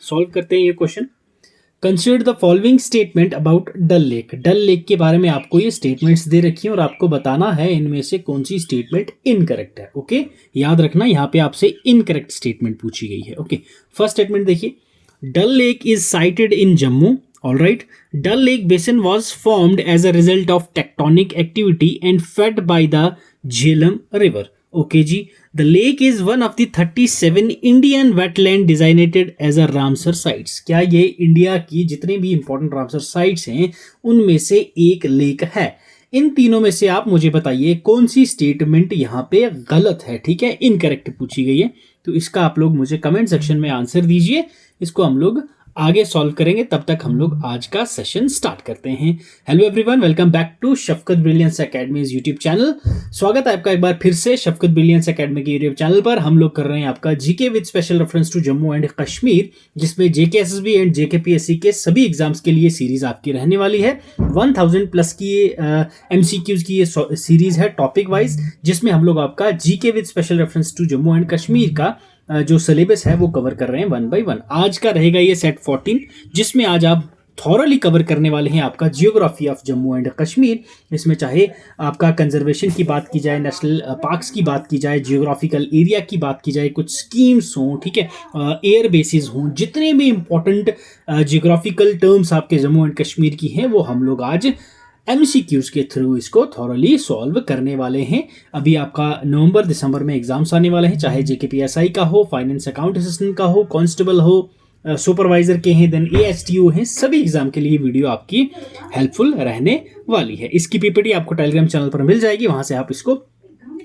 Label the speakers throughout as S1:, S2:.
S1: Solve करते हैं ये question. Consider the following statement about Dal lake. Dal lake के बारे में आपको ये स्टेटमेंट्स दे रखी हैं और आपको बताना है इनमें से कौन सी स्टेटमेंट इनकरेक्ट है। ओके, याद रखना यहाँ पे आपसे इनकरेक्ट स्टेटमेंट पूछी गई है। ओके, फर्स्ट स्टेटमेंट देखिए, Dal lake is sited in Jammu. All right, Dal Lake Basin was formed as a result of tectonic activity and fed by the Jhelum River. Okay जी, the lake is one of the 37 Indian wetland designated as a Ramsar sites. क्या ये India की जितने भी important Ramsar sites हैं उनमें से एक लेक है? इन तीनों में से आप मुझे बताइए कौन सी स्टेटमेंट यहाँ पे गलत है। ठीक है, इनकरेक्ट पूछी गई है, तो इसका आप लोग मुझे कमेंट सेक्शन में आंसर दीजिए। इसको हम लोग आगे सॉल्व करेंगे, तब तक हम लोग आज का सेशन स्टार्ट करते हैं। Hello everyone, welcome back to Shafqat brilliance academies YouTube channel. स्वागत है आपका एक बार फिर से शफकत ब्रिलियंस एकेडमी के यूट्यूब चैनल पर। हम लोग कर रहे हैं आपका GK with special reference to Jammu and Kashmir, जिसमें JK SSB and JK PSC के सभी एग्जाम्स के लिए सीरीज आपकी रहने वाली है। 1000 प्लस की एमसीक्यूज की ये सीरीज है टॉपिक वाइज, जिसमें हम लोग आपका GK with special reference to Jammu and Kashmir का जो सिलेबस है वो कवर कर रहे हैं 1 by 1। आज का रहेगा ये सेट 14, जिसमें आज आप थॉरली कवर करने वाले हैं आपका geography of Jammu and Kashmir. इसमें चाहे आपका कंजर्वेशन की बात की जाए, नेशनल पार्क्स की बात की जाए, जियोग्राफिकल एरिया की बात की जाए, कुछ स्कीम्स हों, ठीक है, एयर बेसिस हों, जितने भी इंपॉर्टेंट जियोग्राफिकल टर्म्स आपके जम्मू एंड कश्मीर की हैं वो हम लोग आज एमसीक्यूज के थ्रू इसको थॉरली सॉल्व करने वाले हैं। अभी आपका नवंबर दिसंबर में एग्जाम्स आने वाले हैं, चाहे जेकेपीएसआई का हो, फाइनेंस अकाउंट असिस्टेंट का हो, कांस्टेबल हो, सुपरवाइजर के हैं, देन एएसटीयू हैं, सभी एग्जाम के लिए वीडियो आपकी हेल्पफुल रहने वाली है। इसकी पीपीटी आपको टेलीग्राम चैनल पर मिल जाएगी, वहां से आप इसको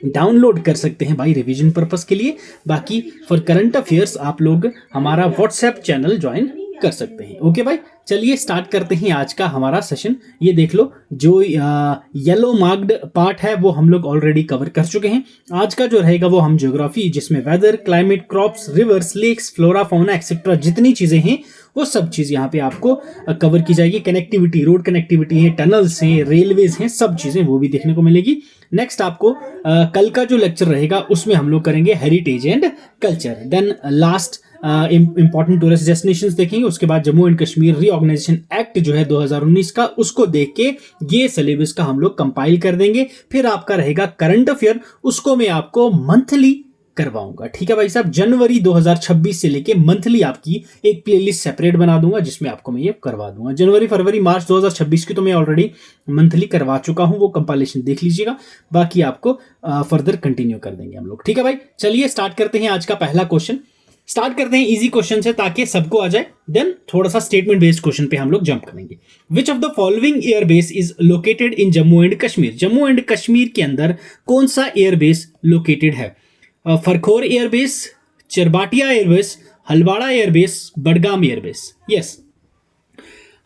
S1: डाउनलोड कर सकते हैं भाई रिवीजन पर्पस के लिए। बाकी फॉर करंट अफेयर्स आप लोग हमारा व्हाट्सएप चैनल ज्वाइन कर सकते हैं। ओके भाई, चलिए स्टार्ट करते हैं आज का हमारा सेशन। ये देख लो, जो येलो मार्क्ड पार्ट है वो हम लोग ऑलरेडी कवर कर चुके हैं। आज का जो रहेगा वो हम ज्योग्राफी, जिसमें weather, climate, crops, rivers, lakes, flora, fauna etcetera जितनी चीजें हैं वो सब चीज यहाँ पे आपको कवर की जाएगी। कनेक्टिविटी, रोड कनेक्टिविटी है, टनल्स हैं, रेलवेज हैं, सब चीजें वो भी देखने को मिलेगी। नेक्स्ट आपको कल का जो लेक्चर रहेगा उसमें हम लोग करेंगे heritage and culture. Then last important tourist destinations देखेंगे। उसके बाद Jammu and Kashmir reorganisation act जो है 2019 का, उसको देख के ये सिलेबस का हम लोग कंपाइल कर देंगे। फिर आपका रहेगा करंट अफेयर, उसको मैं आपको मंथली करवाऊंगा। ठीक है भाई साहब, जनवरी 2026 से लेके मंथली आपकी एक प्लेलिस्ट सेपरेट बना दूंगा, जिसमें आपको मैं ये करवा दूंगा। जनवरी, फरवरी, मार्च 2026 की तो मैं ऑलरेडी मंथली करवा चुका हूं, वो कंपाइलेशन देख लीजिएगा। बाकी आपको फर्दर कंटिन्यू कर देंगे हम लोग। ठीक है भाई, चलिए स्टार्ट करते हैं आज का पहला क्वेश्चन। स्टार्ट करते हैं इजी क्वेश्चन से ताकि सबको आ जाए, देन थोड़ा सा स्टेटमेंट बेस्ड क्वेश्चन पे हम लोग जंप करेंगे। Which of the following air base is located in Jammu and Kashmir? Jammu and Kashmir के अंदर कौन सा एयर बेस लोकेटेड है? Farkhor airbase, Charbatia airbase, Halwara airbase, Budgam airbase. Yes,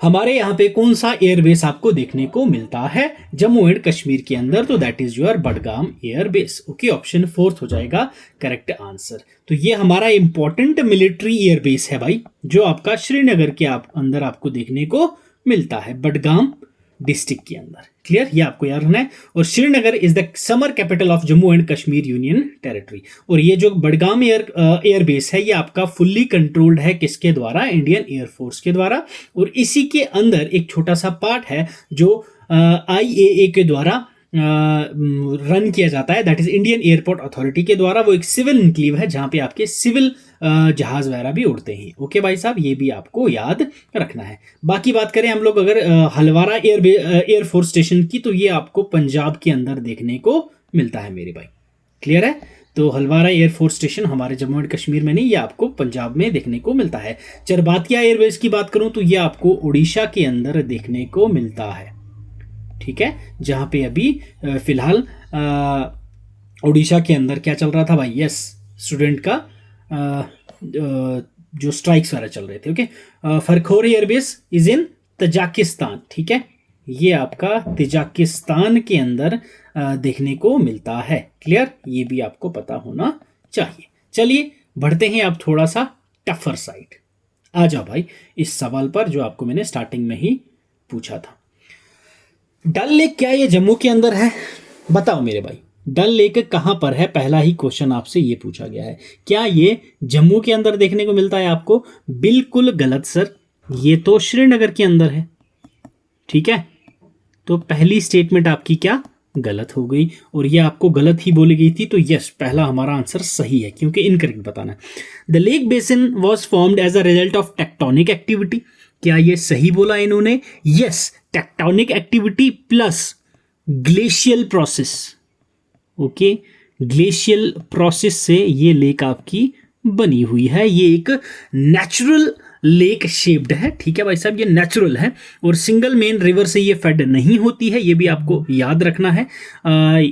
S1: हमारे यहाँ पे कौन सा एयरबेस आपको देखने को मिलता है जम्मू एंड कश्मीर के अंदर? तो that is your Budgam airbase. Okay, option 4 हो जाएगा करेक्ट आंसर। तो ये हमारा इंपॉर्टेंट मिलिट्री एयरबेस है भाई, जो आपका श्रीनगर के अंदर आपको देखने को मिलता है, बडगाम डिस्ट्रिक्ट के अंदर। क्लियर, ये आपको याद रखना है। और Srinagar is the summer capital of Jammu and Kashmir union territory. और ये जो बडगाम एयरबेस है ये आपका फुल्ली कंट्रोल्ड है किसके द्वारा? इंडियन एयरफोर्स के द्वारा। और इसी के अंदर एक छोटा सा पार्ट है जो IAA के द्वारा रन किया जाता है, that is Indian airport authority के द्वारा। वो एक सिविल इंक्लेव है जहां पे आपके सिविल जहाज वगैरह भी उड़ते हैं। ओके भाई साहब, ये भी आपको याद रखना है। बाकी बात करें हम लोग अगर हलवारा एयरफोर्स स्टेशन की, तो ये आपको पंजाब के अंदर देखने को मिलता है मेरे भाई। क्लियर है? तो हलवारा एयरफोर्स स्टेशन हमारे जम्मू एंड कश्मीर में नहीं, ये आपको पंजाब में देखने को मिलता है। चरबातिया एयरबेस की बात करूं तो ये आपको उड़ीसा के अंदर देखने को मिलता है। ठीक है, जहां पे अभी फिलहाल उड़ीसा के अंदर क्या चल रहा था भाई? यस, स्टूडेंट का जो स्ट्राइक्स वगैरह चल रहे थे। Okay, Farkhor airbase is in Tajikistan. ठीक है, ये आपका तजाकिस्तान के अंदर देखने को मिलता है। क्लियर, ये भी आपको पता होना चाहिए। चलिए बढ़ते हैं अब थोड़ा सा टफर साइड। आ जाओ भाई इस सवाल पर जो आपको मैंने स्टार्टिंग में ही पूछा था। डल लेक क्या ये जम्मू के अंदर है? बताओ मेरे भाई, डल लेक कहाँ पर है, पहला ही क्वेश्चन आपसे ये पूछा गया है। क्या ये जम्मू के अंदर देखने को मिलता है आपको? बिल्कुल गलत सर, ये तो श्रीनगर के अंदर है। ठीक है, तो पहली स्टेटमेंट आपकी क्या गलत हो गई, और ये आपको गलत ही बोली गई थी, तो यस पहला हमारा आंसर सही है, क्योंकि इनकरेक्ट बताना है। The lake basin was formed as a result of tectonic activity. क्या ये सही बोला इन्होंने? Yes, tectonic activity plus glacial process. Okay, glacial process से ये लेक आपकी बनी हुई है। ये एक नेचुरल लेक शेप्ड है। ठीक है भाई साहब, ये नेचुरल है और सिंगल मेन रिवर से ये फेड नहीं होती है, ये भी आपको याद रखना है।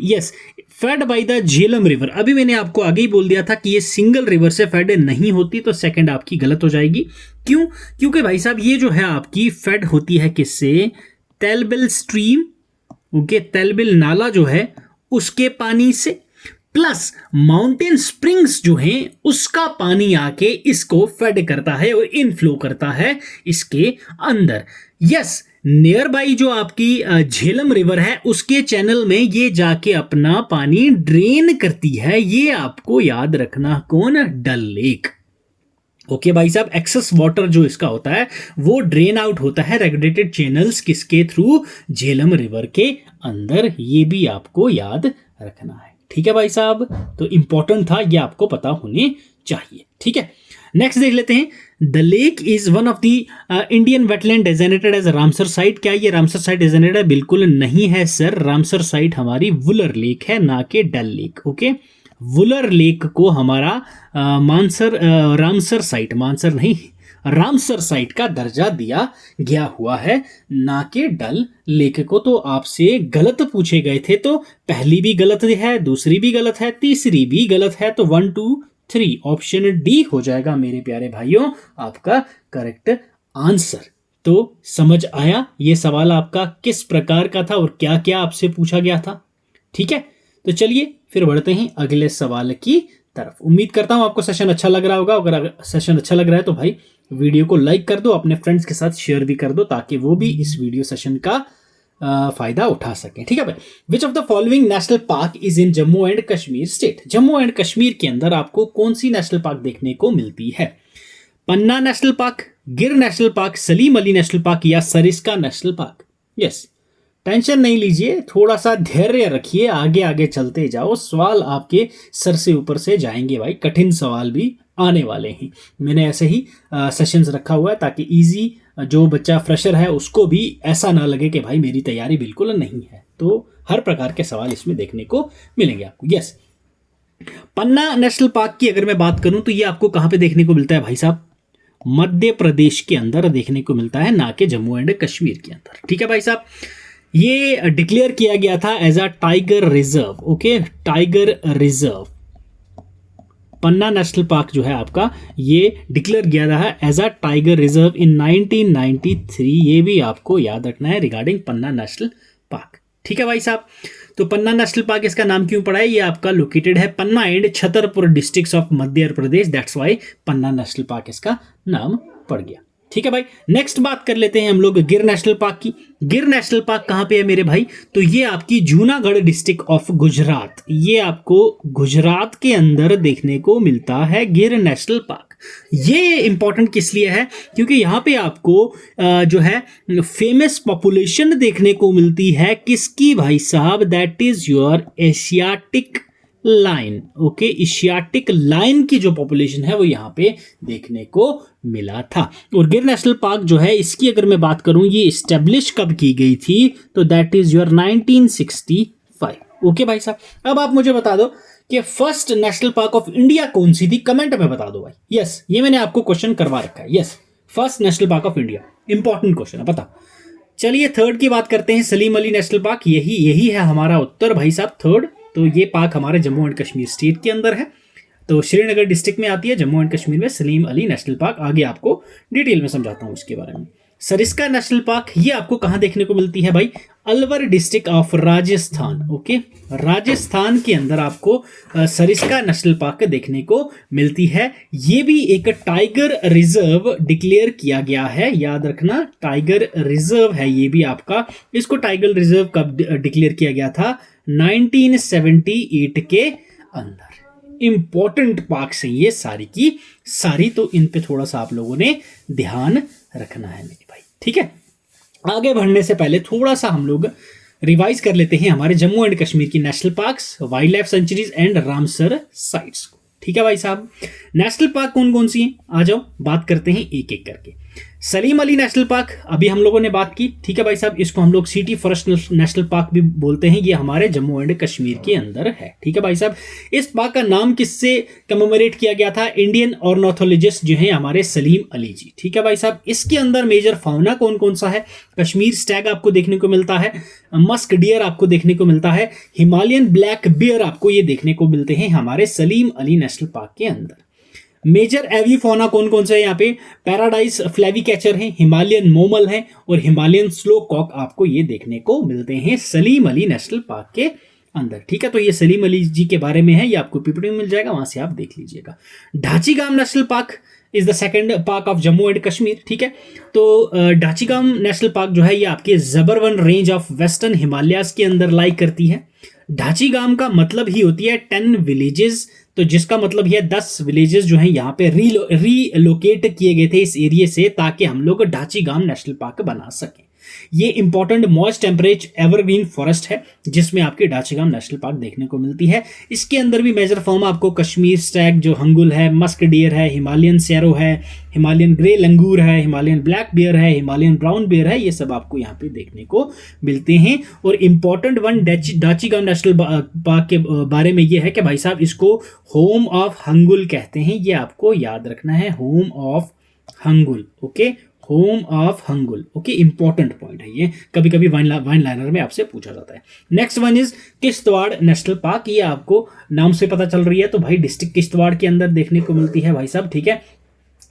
S1: Yes, fed by the Jhelum river. अभी मैंने आपको आगे ही बोल दिया था कि ये सिंगल रिवर से फेड नहीं होती, तो सेकंड आपकी गलत हो जाएगी। क्यों? क्योंकि भाई साहब ये जो है आपकी फेड होती है किससे? तेलबिल स्ट्रीम, ओके, तेलबिल नाला जो है उसके पानी से, प्लस माउंटेन स्प्रिंग्स जो हैं उसका पानी आके इसको फेड करता है और इनफ्लो करता है इसके अंदर। यस, नियर बाई जो आपकी झेलम रिवर है उसके चैनल में ये जाके अपना पानी ड्रेन करती है। ये आपको याद रखना। कौन? डल लेक। ओके भाई साहब, एक्सेस वाटर जो इसका होता है वो ड्रेन आउट होता है रेगुलेटेड चैनल्स किसके थ्रू? झेलम रिवर के अंदर। ये भी आपको याद रखना है। ठीक है भाई साहब, तो इंपॉर्टेंट था, ये आपको पता होने चाहिए। ठीक है, नेक्स्ट देख लेते हैं। The lake is one of the Indian wetland designated as Ramsar site. क्या ये रामसर साइट डेजिग्नेटेड है? बिल्कुल नहीं है सर, रामसर साइट हमारी वुलर लेक है, ना कि डल लेक। ओके, वुलर लेक को हमारा रामसर साइट, मानसर नहीं, रामसर साइट का दर्जा दिया गया हुआ है, ना कि डल लेक को। तो आपसे गलत पूछे गए थे, तो पहली भी गलत है, दूसरी भी गलत है, तीसरी भी गलत है, तो 1 2 3 ऑप्शन डी हो जाएगा मेरे प्यारे भाइयों आपका करेक्ट आंसर। तो समझ आया ये सवाल आपका किस प्रकार का था और क्या क्या आपसे पूछा गया था। ठीक है, तो चलिए फिर बढ़ते हैं अगले सवाल की तरफ। उम्मीद करता हूं आपको सेशन अच्छा लग रहा होगा। अगर सेशन अच्छा लग रहा है तो भाई वीडियो को लाइक कर दो, अपने फ्रेंड्स के साथ शेयर भी कर दो, ताकि वो भी इस वीडियो सेशन का फायदा उठा सकें। ठीक है भाई, विच of the following national park is in Jammu and Kashmir state? Jammu and Kashmir के अंदर आपको कौन सी नेशनल पार्क देखने को मिलती है? Panna national park, Gir national park, Salim Ali national park या Sariska national park? Yes, tension नहीं लीजिए, थोड़ा सा धैर्य रखिए, आगे आगे चलते जाओ, सवाल आपके सर से ऊपर से जाएंगे भाई, कठिन सवाल भी आने वाले हैं। मैंने ऐसे ही सेशंस रखा हुआ है ताकि इजी जो बच्चा फ्रेशर है उसको भी ऐसा ना लगे कि भाई मेरी तैयारी बिल्कुल नहीं है। तो हर प्रकार के सवाल इसमें देखने को मिलेंगे आपको। यस, पन्ना नेशनल पार्क की अगर मैं बात करूं तो ये आपको कहां पे देखने को मिलता है भाई साहब? मध्य प्रदेश के अंदर देखने को मिलता है, ना कि जम्मू एंड कश्मीर के अंदर। ठीक है भाई साहब, ये डिक्लेयर किया गया था as a tiger reserve. Okay, tiger reserve Panna national park जो है आपका, ये डिक्लेयर किया था as a tiger reserve in 1993। ये भी आपको याद रखना है रिगार्डिंग पन्ना नेशनल पार्क। ठीक है भाई साहब, तो पन्ना नेशनल पार्क इसका नाम क्यों पड़ा है? ये आपका लोकेटेड है Panna and Chhatarpur districts of Madhya Pradesh, that's why Panna national park इसका नाम पड़ गया। ठीक है भाई, नेक्स्ट बात कर लेते हैं हम लोग गिर नेशनल पार्क की। गिर नेशनल पार्क कहां पे है मेरे भाई? तो ये आपकी जूनागढ़ डिस्ट्रिक्ट ऑफ गुजरात, ये आपको गुजरात के अंदर देखने को मिलता है गिर नेशनल पार्क। ये इंपॉर्टेंट किस लिए है? क्योंकि यहां पे आपको जो है फेमस पॉपुलेशन देखने को मिलती है किसकी भाई साहब? That is your Asiatic lion. Okay, Asiatic lion की जो पॉपुलेशन है वो यहाँ पे देखने को मिला था। और गिर नेशनल पार्क जो है इसकी अगर मैं बात करूं, ये इस्टेब्लिश कब की गई थी? तो दैट इज योर 1965। ओके भाई साहब, अब आप मुझे बता दो कि first national park of India कौन सी थी? कमेंट में बता दो भाई। यस, ये मैंने आपको क्वेश्चन करवा रखा है। Yes, first national park of India, important question है, बता। चलिए थर्ड की बात करते हैं, सलीम अली नेशनल पार्क। यही है हमारा उत्तर भाई साहब, थर्ड। तो ये पार्क हमारे जम्मू एंड कश्मीर स्टेट के अंदर है, तो श्रीनगर डिस्ट्रिक्ट में आती है, जम्मू एंड कश्मीर में सलीम अली नेशनल पार्क। आगे आपको डिटेल में समझाता हूँ इसके बारे में। सरिस्का नेशनल पार्क ये आपको कहाँ देखने को मिलती है भाई? Alwar district of Rajasthan. Okay, Rajasthan के अंदर आपको सरिस्का नेशनल पार्क देखने को मिलती है। ये भी एक टाइगर रिजर्व डिक्लेयर किया गया है, याद रखना टाइगर रिजर्व है ये भी आपका। इसको टाइगर रिजर्व कब डिक्लेयर किया गया था? 1978 के अंदर। इंपॉर्टेंट पार्क्स हैं ये सारी की सारी, तो इन पे थोड़ा सा आप लोगों ने ध्यान रखना है मेरे भाई, ठीक है। आगे बढ़ने से पहले थोड़ा सा हम लोग रिवाइज कर लेते हैं हमारे जम्मू एंड कश्मीर की national parks, wild life sanctuaries and Ramsar sites को, ठीक है भाई साहब। नेशनल पार्क कौन कौन सी हैं, आ जाओ बात करते हैं एक एक करके। सलीम अली नेशनल पार्क अभी हम लोगों ने बात की, ठीक है भाई साहब। इसको हम लोग सिटी फॉरेस्ट नेशनल पार्क भी बोलते हैं, ये हमारे जम्मू एंड कश्मीर के अंदर है, ठीक है भाई साहब। इस पार्क का नाम किससे कमेमोरेट किया गया था, इंडियन ऑर्निथोलॉजिस्ट जो है हमारे सलीम अली जी, ठीक है भाई साहब। इसके अंदर मेजर फाउना कौन कौन सा है, कश्मीर स्टैग आपको देखने को मिलता है, मस्क डियर आपको देखने को मिलता है, हिमालयन ब्लैक बियर आपको ये देखने को मिलते हैं हमारे सलीम अली नेशनल पार्क के अंदर। मेजर एविफोना कौन कौन सा है यहाँ पे, पैराडाइज फ्लैवी कैचर है, हिमालयन मोमल है और हिमालयन स्लो कॉक आपको ये देखने को मिलते हैं सलीम अली नेशनल पार्क के अंदर, ठीक है। तो ये सलीम अली जी के बारे में है, ये आपको पीपीटी में मिल जाएगा, वहां से आप देख लीजिएगा। Dachigam national park is the second park of Jammu and Kashmir, ठीक है। तो ढाचीगाम नेशनल पार्क जो है ये आपके Zabarwan range of western Himalayas के अंदर लाई करती है। ढाचीगाम का मतलब ही होती है 10 विलेजेस, तो जिसका मतलब है 10 विलेजेस जो हैं यहाँ पे रीलोकेट किए गए थे इस एरिया से, ताकि हम लोग ढाचीगाम नेशनल पार्क बना सकें। ये important moist temperature evergreen forest है जिसमें आपके ढाचीगाम नेशनल पार्क देखने को मिलती है। इसके अंदर भी मेजर फॉर्म आपको कश्मीर स्टैग जो हंगुल है, मस्क डियर है, हिमालयन सैरो है, हिमालयन ग्रे लंगूर है, हिमालयन ब्लैक बियर है, हिमालयन ब्राउन बियर है, ये सब आपको यहाँ पे देखने को मिलते हैं। और इंपॉर्टेंट वन ढाचीगाम नेशनल पार्क के बारे में ये है कि भाई साहब इसको होम ऑफ हंगुल कहते हैं, ये आपको याद रखना है, home of hangul, okay, home of hangul, okay. Important point है ये, कभी कभी वाइन लाइनर में आपसे पूछा जाता है। Next one is Kishtwar national park, ये आपको नाम से पता चल रही है, तो भाई डिस्ट्रिक्ट किश्तवाड़ के अंदर देखने को मिलती है भाई साहब, ठीक है।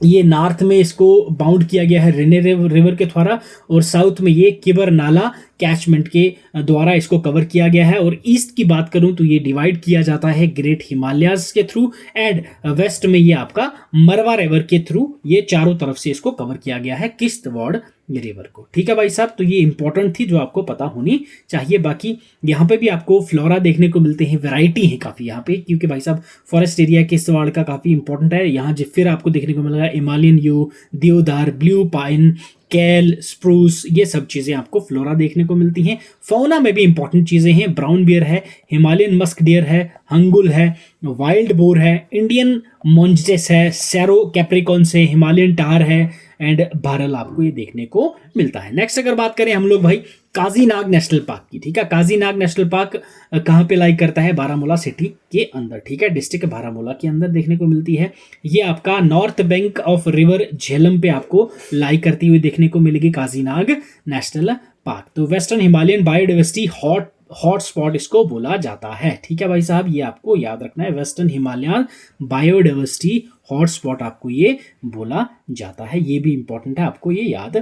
S1: ये नॉर्थ में इसको बाउंड किया गया है रेने रिवर के द्वारा, और साउथ में ये किबर नाला कैचमेंट के द्वारा इसको कवर किया गया है। और ईस्ट की बात करूं तो ये डिवाइड किया जाता है ग्रेट हिमालयाज के थ्रू, एंड वेस्ट में ये आपका मरवा रिवर के थ्रू, ये चारों तरफ से इसको कवर किया गया है किश्तवाड़ रिवर को, ठीक है भाई साहब। तो ये इंपॉर्टेंट थी जो आपको पता होनी चाहिए। बाकी यहाँ पे भी आपको फ्लोरा देखने को मिलते हैं, वैरायटी है काफ़ी यहाँ पे, क्योंकि भाई साहब फॉरेस्ट एरिया किश्तवाड़ का काफ़ी इंपॉर्टेंट है। यहाँ फिर आपको देखने को मिलेगा हिमालयन यू, देवदार, ब्लू पाइन, कैल, स्प्रूस, ये सब चीज़ें आपको फ्लोरा देखने को मिलती हैं। फौना में भी इंपॉर्टेंट चीज़ें हैं, ब्राउन बियर है, हिमालयन मस्क डियर है, हंगुल है, वाइल्ड बोर है, इंडियन मोंजेस है, सैरो कैप्रिकॉन्स है, हिमालयन टार है, एंड भारल आपको ये देखने को मिलता है। नेक्स्ट अगर बात करें हम लोग भाई काजीनाग नेशनल पार्क की, ठीक है। काजीनाग नेशनल पार्क कहाँ पे लाई करता है, बारामूला सिटी के अंदर, ठीक है, डिस्ट्रिक्ट बारामूला के अंदर देखने को मिलती है। ये आपका north bank of river Jhelum पे आपको लाई करती हुई देखने को मिलेगी काजीनाग नेशनल पार्क। तो western Himalayan biodiversity hot spot इसको बोला जाता है, ठीक है भाई साहब, ये आपको याद रखना है, western Himalayan biodiversity hot spot आपको ये बोला जाता है, ये भी इंपॉर्टेंट है, आपको ये याद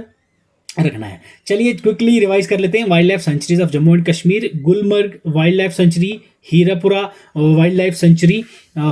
S1: रखना है। चलिए क्विकली रिवाइज कर लेते हैं। Wild life sanctuaries of Jammu and Kashmir, Gulmarg wild life sanctuary, Hirapura wild life sanctuary,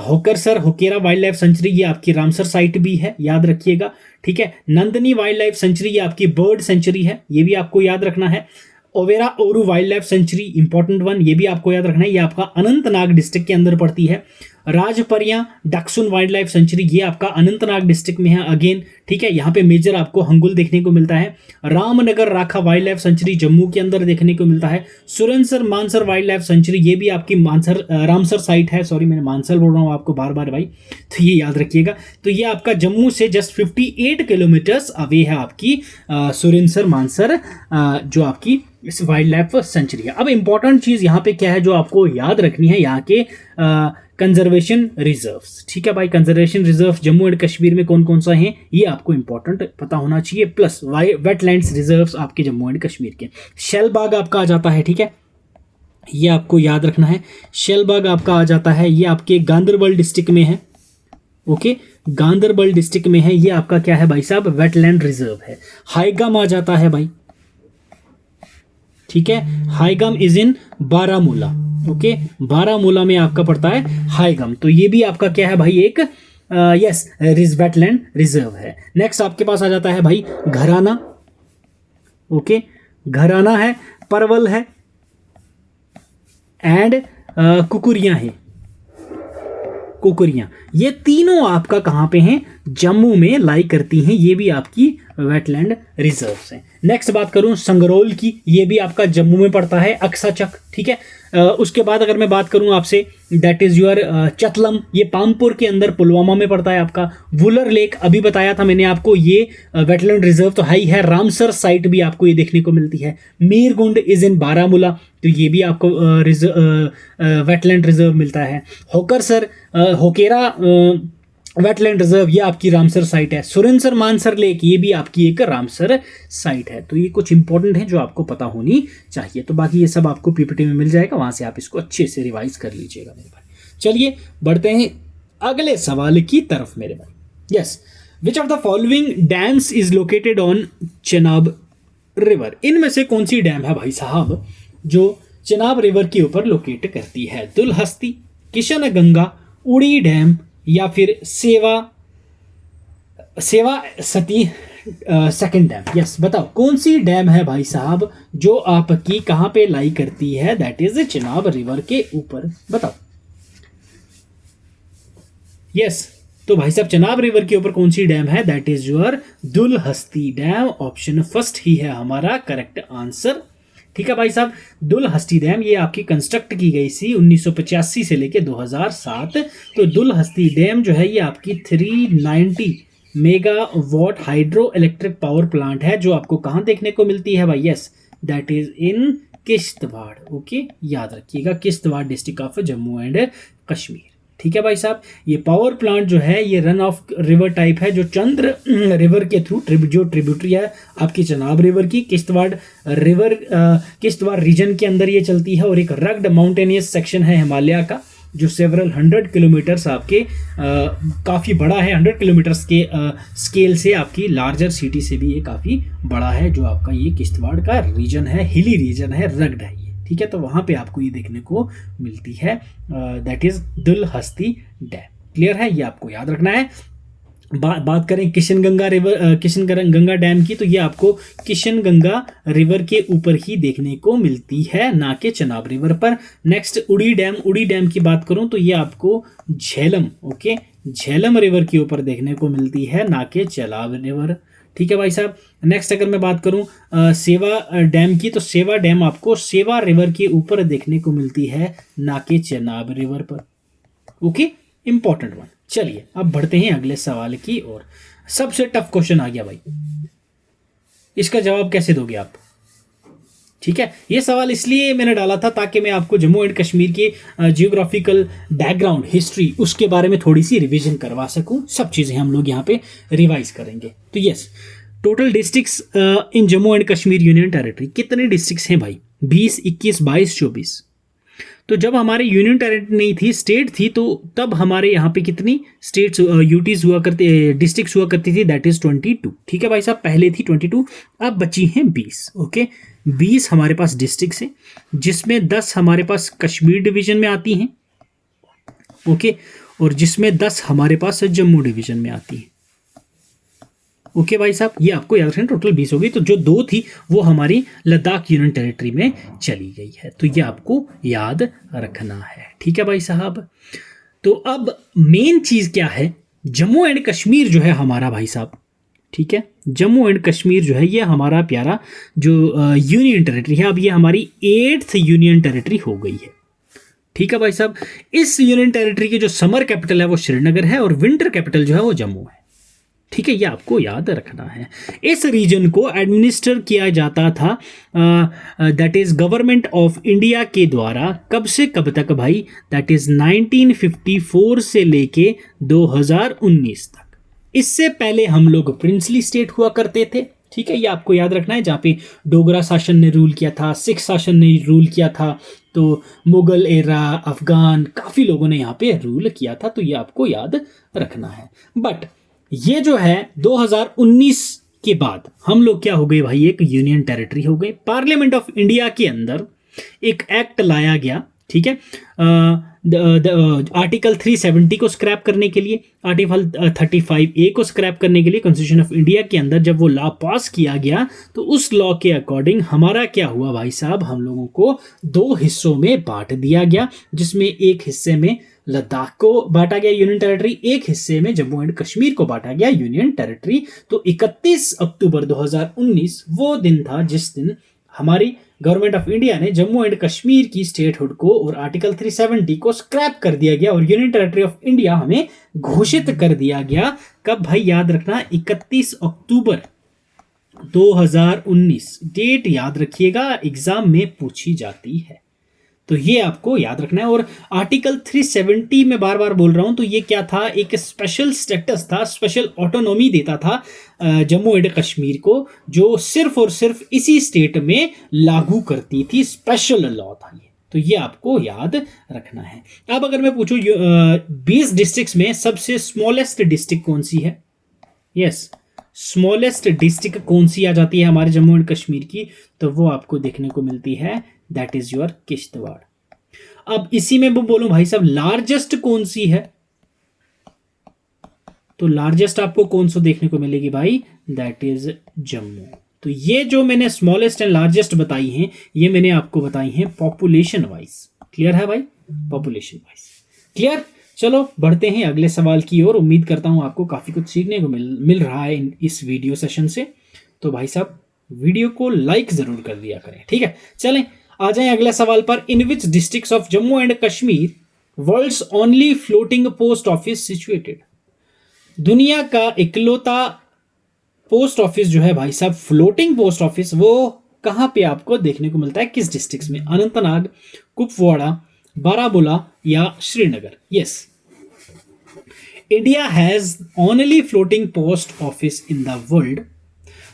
S1: Hokersar Hokera wild life sanctuary, ये आपकी रामसर साइट भी है, याद रखिएगा, ठीक है। नंदनी वाइल्ड लाइफ सेंचुरी, ये आपकी बर्ड सेंचुरी है, ये भी आपको याद रखना है। Overa Aru wildlife sanctuary, important one, ये भी आपको याद रखना है, ये आपका अनंतनाग डिस्ट्रिक्ट के अंदर पड़ती है। राजपरिया डक्सुन वाइल्ड लाइफ सेंचुरी, ये आपका अनंतनाग डिस्ट्रिक्ट में है अगेन, ठीक है। यहाँ पे मेजर आपको हंगुल देखने को मिलता है। रामनगर राखा वाइल्ड लाइफ सेंचुरी जम्मू के अंदर देखने को मिलता है। सुरनसर मानसर वाइल्ड लाइफ सेंचुरी, ये भी आपकी मानसर रामसर साइट है, सॉरी मैंने मानसर बोल रहा हूँ आपको बार बार भाई, तो ये याद रखिएगा। तो ये आपका जम्मू से जस्ट 58 किलोमीटर्स अवे है आपकी सुरनसर मानसर जो आपकी इस वाइल्ड लाइफ सेंचुरी है। अब इंपॉर्टेंट चीज़ यहाँ पे क्या है जो आपको याद रखनी है, यहाँ के कंजर्वेशन रिजर्व्स, ठीक है भाई। Conservation reserve Jammu and Kashmir में कौन कौन सा है ये आपको इंपॉर्टेंट पता होना चाहिए, प्लस वेटलैंड्स रिजर्व्स आपके जम्मू एंड कश्मीर के। शैलबाग आपका आ जाता है, ठीक है, ये आपको याद रखना है। शैलबाग आपका आ जाता है, ये आपके गांदरबल डिस्ट्रिक्ट में है, ओके, गांदरबल डिस्ट्रिक्ट में है, ये आपका क्या है भाई साहब, वेटलैंड रिजर्व है। हाईगाम आ जाता है भाई, ठीक है, Haigam is in Baramulla, okay, Baramulla में आपका पड़ता है हाईगाम, तो ये भी आपका क्या है भाई, एक यस वेटलैंड रिजर्व है। नेक्स्ट आपके पास आ जाता है भाई घराना, ओके, घराना है, परवल है, एंड कुकुरियाँ हैं, कुकुरियाँ, ये तीनों आपका कहाँ पे हैं, जम्मू में लाई करती हैं, ये भी आपकी वेटलैंड रिजर्व्स हैं। नेक्स्ट बात करूं संगरोल की, ये भी आपका जम्मू में पड़ता है, अक्साचक, ठीक है। उसके बाद अगर मैं बात करूं आपसे, दैट इज योर चतलम, ये पामपुर के अंदर पुलवामा में पड़ता है आपका। वुलर लेक अभी बताया था मैंने आपको, ये वेटलैंड रिजर्व तो हाई है। रामसर साइट भी आपको ये देखने को मिलती है। मीरगुंड इज इन बारामूला, तो ये भी आपको वेटलैंड रिजर्व मिलता है। होकरसर होकेरा वेटलैंड रिजर्व, ये आपकी रामसर साइट है। सुरेंसर मानसर लेक, ये भी आपकी एक रामसर साइट है। तो ये कुछ इंपॉर्टेंट है जो आपको पता होनी चाहिए। तो बाकी ये सब आपको पीपीटी में मिल जाएगा, वहां से आप इसको अच्छे से रिवाइज कर लीजिएगा मेरे भाई। चलिए बढ़ते हैं अगले सवाल की तरफ मेरे भाई। Yes, which of the following dams is located on Chenab river, इनमें से कौन सी डैम है भाई साहब जो चेनाब रिवर के ऊपर लोकेट करती है? दुलहस्ती, किशन गंगा, उड़ी डैम, या फिर सेवा सती सेकंड डैम। यस, बताओ कौन सी डैम है भाई साहब जो आपकी कहां पे लाई करती है, दैट इज चेनाब रिवर के ऊपर, बताओ। यस, तो भाई साहब चेनाब रिवर के ऊपर कौन सी डैम है, that is your Dulhasti dam. Option first ही है हमारा करेक्ट आंसर। ठीक है भाई साहब, दुलहस्ती डैम ये आपकी कंस्ट्रक्ट की गई थी 1985 से लेके 2007। तो दुलहस्ती डैम जो है ये आपकी 390 megawatt hydro electric power plant है, जो आपको कहाँ देखने को मिलती है भाई? Yes, that is in Kishtwar. Okay, याद रखिएगा, Kishtwar district of Jammu and Kashmir. ठीक है भाई साहब, ये पावर प्लांट जो है ये रन ऑफ रिवर टाइप है, जो चंद्र रिवर के थ्रू जो ट्रिब्यूटरी है आपकी चेनाब रिवर की, किश्तवाड़ रिवर किश्तवाड़ रीजन के अंदर ये चलती है। और एक रग्ड माउंटेनियस सेक्शन है हिमालय का, जो सेवरल 100 किलोमीटर्स आपके काफ़ी बड़ा है। 100 किलोमीटर्स के स्केल से आपकी लार्जर सिटी से भी ये काफ़ी बड़ा है, जो आपका ये किश्तवाड़ का रीजन है, हिली रीजन है, रग्ड है ये। ठीक है, तो वहां पे आपको ये देखने को मिलती है, that is Dulhasti dam. Clear है, ये आपको याद रखना है। बात करें किशन गंगा डैम की, तो ये आपको किशन गंगा रिवर के ऊपर ही देखने को मिलती है, ना कि चेनाब रिवर पर। नेक्स्ट उड़ी डैम की बात करूं तो ये आपको झेलम रिवर के ऊपर देखने को मिलती है, ना कि चेनाब रिवर। ठीक है भाई साहब, नेक्स्ट अगर मैं बात करूं सेवा डैम की, तो सेवा डैम आपको सेवा रिवर के ऊपर देखने को मिलती है, ना कि चेनाब रिवर पर। Okay, important one. चलिए अब बढ़ते हैं अगले सवाल की ओर। सबसे टफ क्वेश्चन आ गया भाई, इसका जवाब कैसे दोगे आप? ठीक है, ये सवाल इसलिए मैंने डाला था ताकि मैं आपको जम्मू एंड कश्मीर के जियोग्राफिकल बैकग्राउंड, हिस्ट्री, उसके बारे में थोड़ी सी रिवीजन करवा सकूं। सब चीज़ें हम लोग यहाँ पे रिवाइज करेंगे। तो yes, total districts in Jammu and Kashmir union territory, कितने डिस्ट्रिक्ट्स हैं भाई? 20, 21, 22, 24। तो जब हमारे यूनियन टेरिटरी नहीं थी, स्टेट थी, तो तब हमारे यहाँ पे कितनी स्टेट्स यूटीज हुआ करती, डिस्ट्रिक्ट्स हुआ करती थी, दैट इज 22। ठीक है भाई साहब, पहले थी 22, अब बची हैं 20। ओके, 20 हमारे पास डिस्ट्रिक्ट्स हैं, जिसमें 10 हमारे पास कश्मीर डिवीजन में आती हैं। ओके, और जिसमें 10 हमारे पास जम्मू डिवीजन में आती हैं। ओके भाई साहब, ये आपको याद रखना, टोटल 20 हो गई। तो जो 2 थी वो हमारी लद्दाख यूनियन टेरिटरी में चली गई है, तो ये आपको याद रखना है। ठीक है भाई साहब, तो अब मेन चीज़ क्या है, जम्मू एंड कश्मीर जो है हमारा भाई साहब, ठीक है, जम्मू एंड कश्मीर जो है ये हमारा प्यारा जो यूनियन टेरिटरी है, अब ये हमारी 8th यूनियन टेरिटरी हो गई है। ठीक है भाई साहब, इस यूनियन टेरिटरी की जो समर कैपिटल है वो श्रीनगर है, और विंटर कैपिटल जो है वो जम्मू है। ठीक है, ये आपको याद रखना है। इस रीजन को एडमिनिस्टर किया जाता था that is government of India के द्वारा, कब से कब तक भाई? दैट इज 1954 से लेके 2019 तक। इससे पहले हम लोग प्रिंसली स्टेट हुआ करते थे। ठीक है, ये आपको याद रखना है, जहाँ पे डोगरा शासन ने रूल किया था, सिख शासन ने रूल किया था, तो मुगल एरा, अफगान, काफ़ी लोगों ने यहाँ पे रूल किया था, तो ये आपको याद रखना है। बट ये जो है 2019 के बाद हम लोग क्या हो गए भाई, एक यूनियन टेरिटरी हो गए। पार्लियामेंट ऑफ इंडिया के अंदर एक एक्ट लाया गया ठीक है। आर्टिकल 370 को स्क्रैप करने के लिए, आर्टिकल 35A को स्क्रैप करने के लिए कॉन्स्टिट्यूशन ऑफ इंडिया के अंदर जब वो लॉ पास किया गया तो उस लॉ के अकॉर्डिंग हमारा क्या हुआ भाई साहब, हम लोगों को दो हिस्सों में बांट दिया गया, जिसमें एक हिस्से में लद्दाख को बांटा गया यूनियन टेरिटरी, एक हिस्से में जम्मू एंड कश्मीर को बांटा गया यूनियन टेरिटरी। तो 31 अक्टूबर 2019 वो दिन था जिस दिन हमारी गवर्नमेंट ऑफ इंडिया ने जम्मू एंड कश्मीर की स्टेटहुड को और आर्टिकल 370 को स्क्रैप कर दिया गया और यूनियन टेरिटरी ऑफ इंडिया हमें घोषित कर दिया गया। कब भाई, याद रखना 31 अक्टूबर 2019, डेट याद रखिएगा, एग्जाम में पूछी जाती है, तो ये आपको याद रखना है। और आर्टिकल 370 में बार बार बोल रहा हूं, तो ये क्या था, एक स्पेशल स्टेटस था, स्पेशल ऑटोनॉमी देता था जम्मू एंड कश्मीर को, जो सिर्फ और सिर्फ इसी स्टेट में लागू करती थी, स्पेशल लॉ था ये, तो ये आपको याद रखना है। अब अगर मैं पूछूं 20 डिस्ट्रिक्ट्स में सबसे स्मॉलेस्ट डिस्ट्रिक्ट कौन सी है, यस, स्मॉलेस्ट डिस्ट्रिक्ट कौन सी आ जाती है हमारे जम्मू एंड कश्मीर की, तो वो आपको देखने को मिलती है, दैट इज योर किश्तवाड़। अब इसी में वो बोलूं भाई साहब लार्जेस्ट कौन सी है, तो लार्जेस्ट आपको कौन सा देखने को मिलेगी भाई, दैट इज जम्मू। तो ये जो मैंने स्मॉलेस्ट एंड लार्जेस्ट बताई हैं, ये मैंने आपको बताई हैं पॉपुलेशन वाइज। क्लियर है भाई, पॉपुलेशन वाइज क्लियर। चलो बढ़ते हैं अगले सवाल की ओर। उम्मीद करता हूं आपको काफी कुछ सीखने को मिल रहा है इस वीडियो सेशन से। तो भाई साहब वीडियो को लाइक जरूर कर दिया करें, ठीक है। चलें आ जाएं अगले सवाल पर। In which districts of Jammu and Kashmir world's only floating post office situated, दुनिया का इकलौता पोस्ट ऑफिस जो है भाई साहब, फ्लोटिंग पोस्ट ऑफिस, वो कहां पे आपको देखने को मिलता है, किस डिस्ट्रिक्ट में, अनंतनाग, कुपवाड़ा, बारामूला या Srinagar. Yes, India has only floating post office in the world,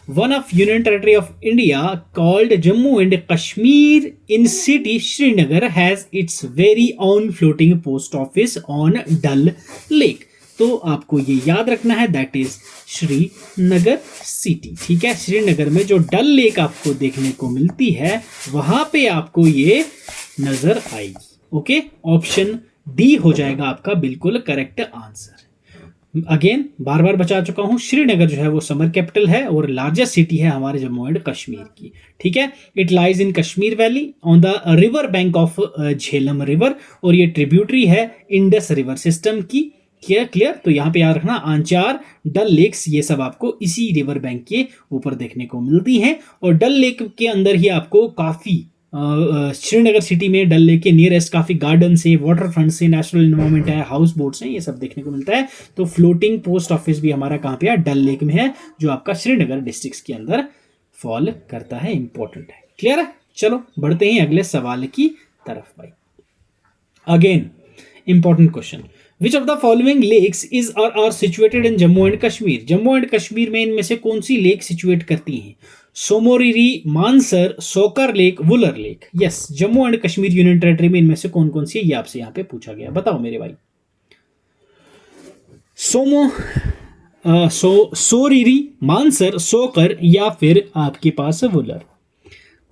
S1: one of Union Territory of India called Jammu and Kashmir in city Srinagar has its very own floating post office on Dal Lake। तो आपको ये याद रखना है, that is Srinagar city, ठीक है। श्रीनगर में जो डल लेक आपको देखने को मिलती है वहां पे आपको ये नजर आएगी। ओके, ऑप्शन डी हो जाएगा आपका बिल्कुल करेक्ट आंसर। अगेन बार बार बचा चुका हूं, श्रीनगर जो है वो समर कैपिटल है और लार्जेस्ट सिटी है हमारे जम्मू एंड कश्मीर की, ठीक है। It lies in Kashmir valley on the river bank of Jhelum river, और ये ट्रिब्यूटरी है इंडस रिवर सिस्टम की। क्लियर। तो यहाँ पे याद रखना आंचार, डल लेक्स, ये सब आपको इसी रिवर बैंक के ऊपर देखने को मिलती हैं। और डल लेक के अंदर ही आपको काफी श्रीनगर सिटी में डल लेक के नियरेस्ट काफी गार्डन से, वाटर फ्रंट से, नेशनल इन्वायरमेंट है, हाउस बोट्स हैं, ये सब देखने को मिलता है। तो फ्लोटिंग पोस्ट ऑफिस भी हमारा कहाँ पे है, डल लेक में है, जो आपका श्रीनगर डिस्ट्रिक्ट के अंदर फॉल करता है, इंपॉर्टेंट है। क्लियर है। चलो बढ़ते हैं अगले सवाल की तरफ भाई। Again important question, which of the following lakes is are situated in Jammu and Kashmir, Jammu and Kashmir में इनमें से कौन सी लेक सिचुएट करती हैं, सोमोरिरी, मानसर, सोकर lake, Wular lake. Yes, Jammu and Kashmir union territory में इनमें से कौन कौन सी है, ये आपसे यहां पे पूछा गया, बताओ मेरे भाई। सोरिरी, मानसर, सोकर या फिर आपके पास वुलर,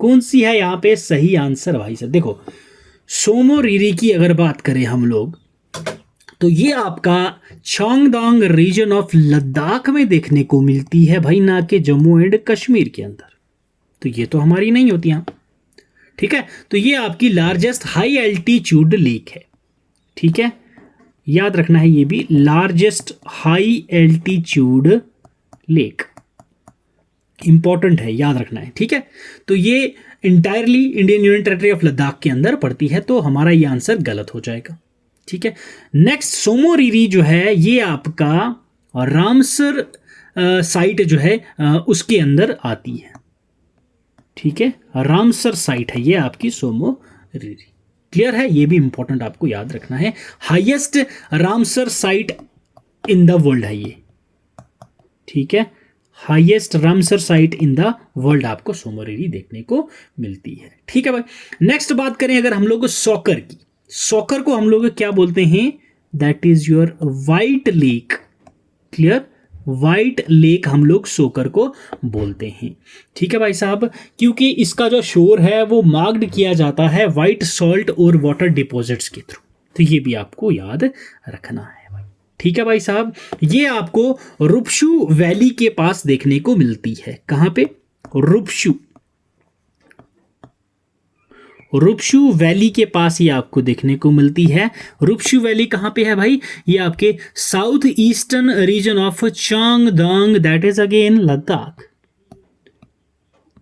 S1: कौन सी है यहां पे सही आंसर भाई साहब। देखो सोमोरिरी की अगर बात करें हम लोग, तो ये आपका चांगदांग रीजन ऑफ लद्दाख में देखने को मिलती है भाई, ना कि जम्मू एंड कश्मीर के अंदर। तो ये तो हमारी नहीं होती यहां, ठीक है। तो ये आपकी लार्जेस्ट हाई एल्टीट्यूड लेक है, ठीक है, याद रखना है, ये भी largest high altitude lake important है, याद रखना है, ठीक है। तो ये entirely Indian union territory of Ladakh के अंदर पड़ती है, तो हमारा ये आंसर गलत हो जाएगा, ठीक है। नेक्स्ट सोमोरिरी जो है ये आपका रामसर साइट जो है उसके अंदर आती है, ठीक है, रामसर साइट है ये आपकी सोमोरिरी। क्लियर है, ये भी इंपॉर्टेंट आपको याद रखना है, highest Ramsar site in the world है ये, ठीक है, highest Ramsar site in the world आपको सोमोरिरी देखने को मिलती है, ठीक है भाई। नेक्स्ट बात करें अगर हम लोग सोकर की, सोकर को हम लोग क्या बोलते हैं, that is your white lake. Clear, white lake हम लोग शोकर को बोलते हैं। ठीक है भाई साहब, क्योंकि इसका जो शोर है वो मार्क्ड किया जाता है वाइट सॉल्ट और वाटर डिपॉजिट्स के थ्रू। तो ये भी आपको याद रखना है भाई। ठीक है भाई साहब, ये आपको रुपशु वैली के पास देखने को मिलती है। कहां पे? रुपशु वैली के पास ये आपको देखने को मिलती है। रुपशु वैली कहाँ पे है भाई? ये आपके south eastern region of Changthang, that is again Ladakh.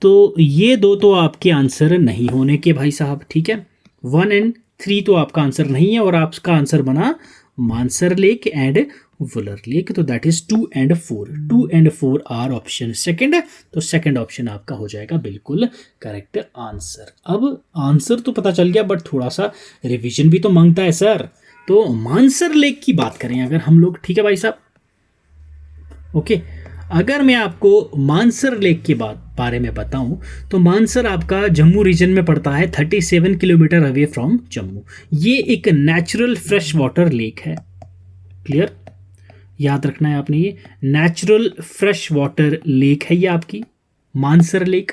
S1: तो ये दो तो आपके आंसर नहीं होने के भाई साहब। ठीक है, 1 और 3 तो आपका आंसर नहीं है और आपका आंसर बना Mansar lake and Wular lake. तो दैट इज 2 और 4। 2 और 4 आर ऑप्शन सेकंड। तो सेकंड ऑप्शन आपका हो जाएगा बिल्कुल करेक्ट आंसर। अब आंसर तो पता चल गया, बट थोड़ा सा रिवीजन भी तो मांगता है सर। तो मानसर लेक की बात करें अगर हम लोग, ठीक है भाई साहब, ओके, अगर मैं आपको मानसर लेक के बारे में बताऊं तो मानसर आपका जम्मू रीजन में पड़ता है, 37 किलोमीटर अवे फ्रॉम जम्मू। ये एक नेचुरल फ्रेश वाटर लेक है। क्लियर, याद रखना है आपने, ये नेचुरल फ्रेश वाटर लेक है ये आपकी मानसर लेक।